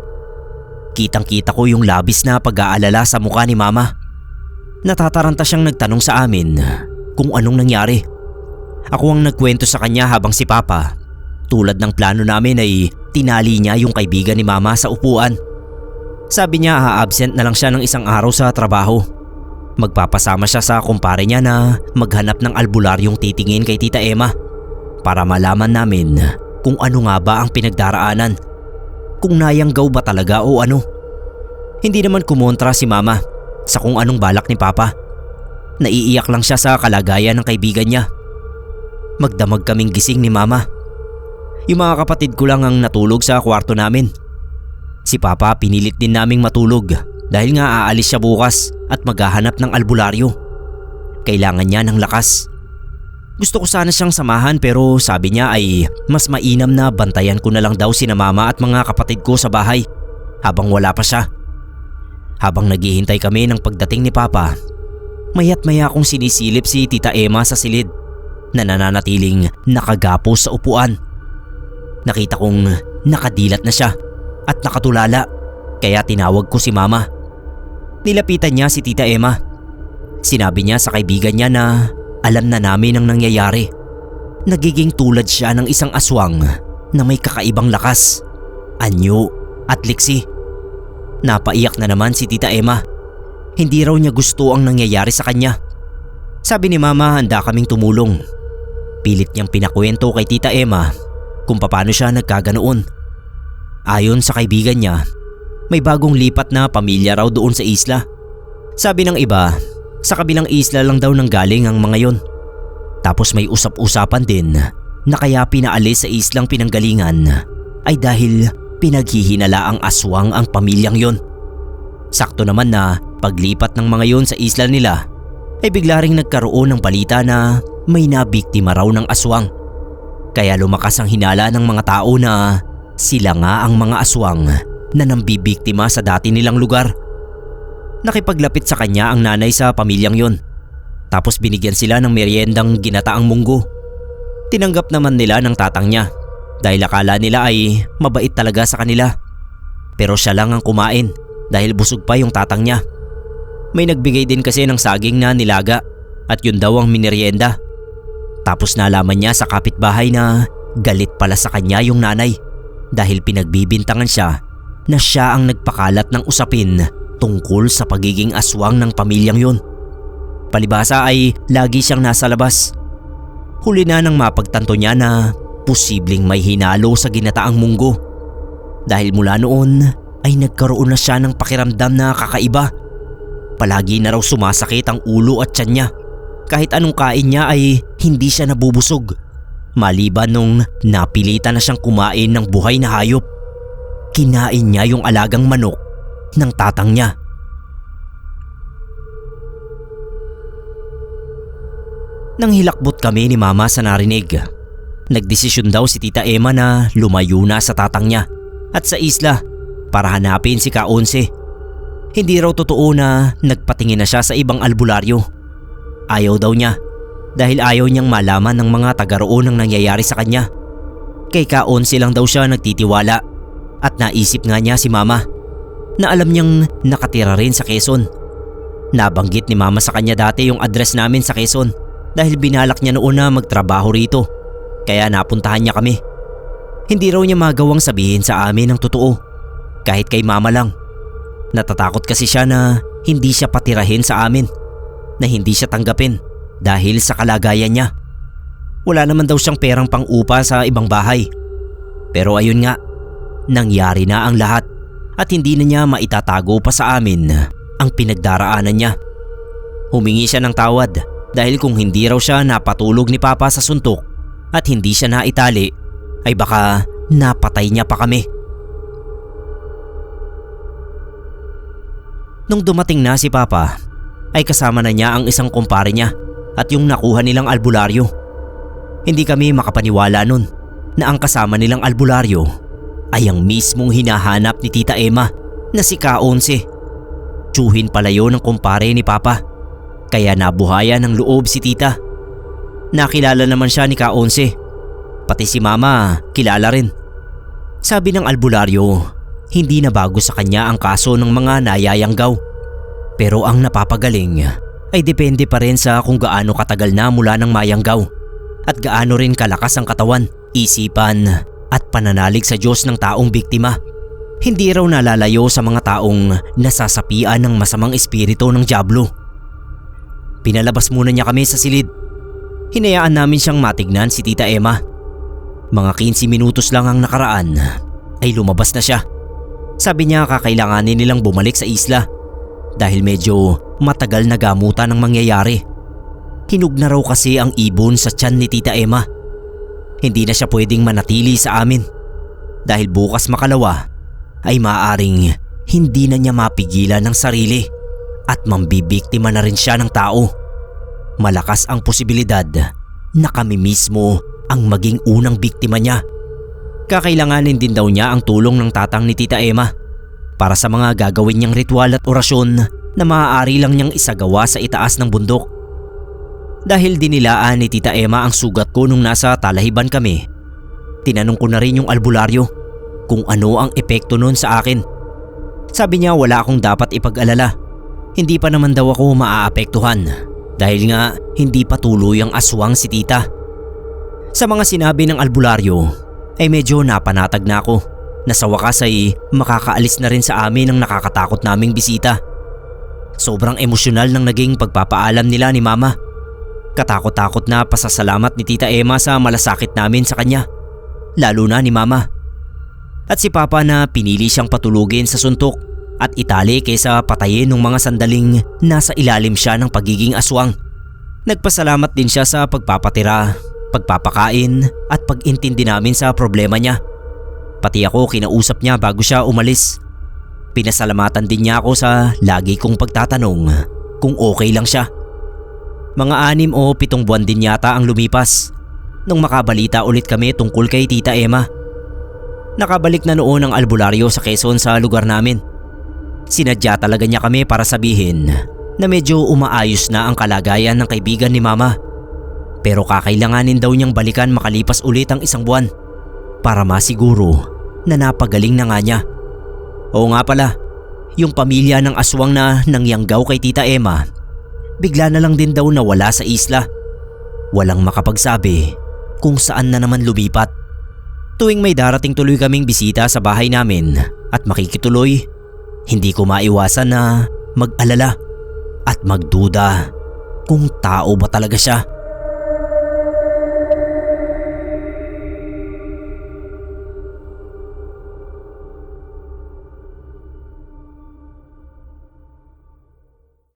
Kitang-kita ko yung labis na pag-aalala sa mukha ni Mama. Natataranta siyang nagtanong sa amin kung anong nangyari. Ako ang nagkwento sa kanya habang si Papa, tulad ng plano namin ay tinali niya yung kaibigan ni Mama sa upuan. Sabi niya a-absent na lang siya ng isang araw sa trabaho. Magpapasama siya sa kumpare niya na maghanap ng albularyong titingin kay Tita Emma para malaman namin kung ano nga ba ang pinagdaraanan. Kung nayanggaw ba talaga o ano. Hindi naman kumontra si Mama sa kung anong balak ni Papa. Naiiyak lang siya sa kalagayan ng kaibigan niya. Magdamag kaming gising ni Mama. Yung mga kapatid ko lang ang natulog sa kwarto namin. Si Papa pinilit din naming matulog dahil nga aalis siya bukas at maghahanap ng albularyo. Kailangan niya ng lakas. Gusto ko sana siyang samahan pero sabi niya ay mas mainam na bantayan ko na lang daw sina Mama at mga kapatid ko sa bahay habang wala pa siya. Habang naghihintay kami ng pagdating ni Papa, mayat maya akong sinisilip si Tita Emma sa silid na nananatiling nakagapos sa upuan. Nakita kong nakadilat na siya at nakatulala kaya tinawag ko si Mama. Nilapitan niya si Tita Emma. Sinabi niya sa kaibigan niya na alam na namin ang nangyayari. Nagiging tulad siya ng isang aswang na may kakaibang lakas, anyo at liksi. Napaiyak na naman si Tita Emma. Hindi raw niya gusto ang nangyayari sa kanya. Sabi ni Mama handa kaming tumulong. Pilit niyang pinakwento kay Tita Emma kung paano siya nagkaganoon. Ayon sa kaibigan niya, may bagong lipat na pamilya raw doon sa isla. Sabi ng iba, sa kabilang isla lang daw nanggaling ang mga yon. Tapos may usap-usapan din na kaya pinaalis sa islang pinanggalingan ay dahil pinaghihinala ang aswang ang pamilyang yon. Sakto naman na paglipat ng mga yon sa isla nila ay bigla ring nagkaroon ng balita na may nabiktima raw ng aswang. Kaya lumakas ang hinala ng mga tao na sila nga ang mga aswang na nambibiktima sa dati nilang lugar. Nakipaglapit sa kanya ang nanay sa pamilyang yon. Tapos binigyan sila ng meriendang ginataang munggo. Tinanggap naman nila ng tatang niya dahil akala nila ay mabait talaga sa kanila. Pero siya lang ang kumain dahil busog pa yung tatang niya. May nagbigay din kasi ng saging na nilaga at yun daw ang minerienda. Tapos nalaman niya sa kapitbahay na galit pala sa kanya yung nanay dahil pinagbibintangan siya na siya ang nagpakalat ng usapin tungkol sa pagiging aswang ng pamilyang yun. Palibhasa ay lagi siyang nasa labas. Huli na nang mapagtanto niya na posibleng may hinalo sa ginataang munggo. Dahil mula noon ay nagkaroon na siya ng pakiramdam na kakaiba. Palagi na raw sumasakit ang ulo at tiyan niya. Kahit anong kain niya ay hindi siya nabubusog. Maliban nung napilitan na siyang kumain ng buhay na hayop. Kinain niya yung alagang manok ng tatang niya. Nang hilakbot kami ni Mama sa narinig, nagdesisyon daw si Tita Emma na lumayo na sa tatang niya at sa isla para hanapin si Kaonse. Hindi raw totoo na nagpatingin na siya sa ibang albularyo. Ayaw daw niya dahil ayaw niyang malaman ng mga taga roon ang nangyayari sa kanya. Kay Kaonse lang daw siya nagtitiwala at naisip nga niya si Mama na alam niyang nakatira rin sa Quezon. Nabanggit ni Mama sa kanya dati yung address namin sa Quezon dahil binalak niya noon na magtrabaho rito, kaya napuntahan niya kami. Hindi raw niya magawang sabihin sa amin ang totoo, kahit kay Mama lang. Natatakot kasi siya na hindi siya patirahin sa amin, na hindi siya tanggapin dahil sa kalagayan niya. Wala naman daw siyang perang pang-upa sa ibang bahay. Pero ayun nga, nangyari na ang lahat at hindi na niya maitatago pa sa amin ang pinagdaraanan niya. Humingi siya ng tawad dahil kung hindi raw siya napatulog ni Papa sa suntok at hindi siya naitali, ay baka napatay niya pa kami. Nung dumating na si Papa, ay kasama na niya ang isang kumpare niya at yung nakuha nilang albularyo. Hindi kami makapaniwala nun na ang kasama nilang albularyo ay ang mismong hinahanap ni Tita Emma na si Kaonse. Tsuhin pala yun ng kumpare ni Papa. Kaya nabuhayan ng loob si Tita. Nakilala naman siya ni Kaonse. Pati si Mama kilala rin. Sabi ng albularyo, hindi na bago sa kanya ang kaso ng mga nayayanggaw. Pero ang napapagaling ay depende pa rin sa kung gaano katagal na mula ng mayanggaw at gaano rin kalakas ang katawan, isipan at pananalig sa Diyos ng taong biktima. Hindi raw nalalayo sa mga taong nasasapian ng masamang espiritu ng dyablo. Pinalabas muna niya kami sa silid. Hinayaan namin siyang matignan si Tita Emma. Mga 15 minutos lang ang nakaraan ay lumabas na siya. Sabi niya kakailanganin nilang bumalik sa isla dahil medyo matagal na gamutan ang mangyayari. Hinug na raw kasi ang ibon sa tiyan ni Tita Emma. Hindi na siya pwedeng manatili sa amin dahil bukas makalawa ay maaaring hindi na niya mapigilan ng sarili at mambibiktima na rin siya ng tao. Malakas ang posibilidad na kami mismo ang maging unang biktima niya. Kakailanganin din daw niya ang tulong ng tatang ni Tita Emma para sa mga gagawin niyang ritual at orasyon na maaari lang niyang isagawa sa itaas ng bundok. Dahil dinilaan ni Tita Emma ang sugat ko nung nasa Talahiban kami, tinanong ko na rin yung albularyo kung ano ang epekto nun sa akin. Sabi niya wala akong dapat ipag-alala. Hindi pa naman daw ako maaapektuhan dahil nga hindi pa tuloy ang aswang si Tita. Sa mga sinabi ng albularyo ay medyo napanatag na ako na sa wakas ay makakaalis na rin sa amin ang nakakatakot naming bisita. Sobrang emosyonal ng naging pagpapaalam nila ni Mama. Katakot-takot na pasasalamat ni Tita Emma sa malasakit namin sa kanya, lalo na ni Mama. At si Papa na pinili siyang patulugin sa suntok at itali kaysa patayin ng mga sandaling nasa ilalim siya ng pagiging aswang. Nagpasalamat din siya sa pagpapatira, pagpapakain at pag-intindi namin sa problema niya. Pati ako kinausap niya bago siya umalis. Pinasalamatan din niya ako sa lagi kong pagtatanong kung okay lang siya. Mga 6 o 7 buwan din yata ang lumipas nung makabalita ulit kami tungkol kay Tita Emma. Nakabalik na noon ang albularyo sa Quezon sa lugar namin. Sinadya talaga niya kami para sabihin na medyo umaayos na ang kalagayan ng kaibigan ni Mama. Pero kakailanganin daw niyang balikan makalipas ulit ang 1 buwan para masiguro na napagaling na nga niya. Oo nga pala, yung pamilya ng aswang na nangyanggaw kay Tita Emma, bigla na lang din daw nawala sa isla. Walang makapagsabi kung saan na naman lumipat. Tuwing may darating tuloy kaming bisita sa bahay namin at makikituloy, hindi ko maiwasan na mag-alala at magduda kung tao ba talaga siya.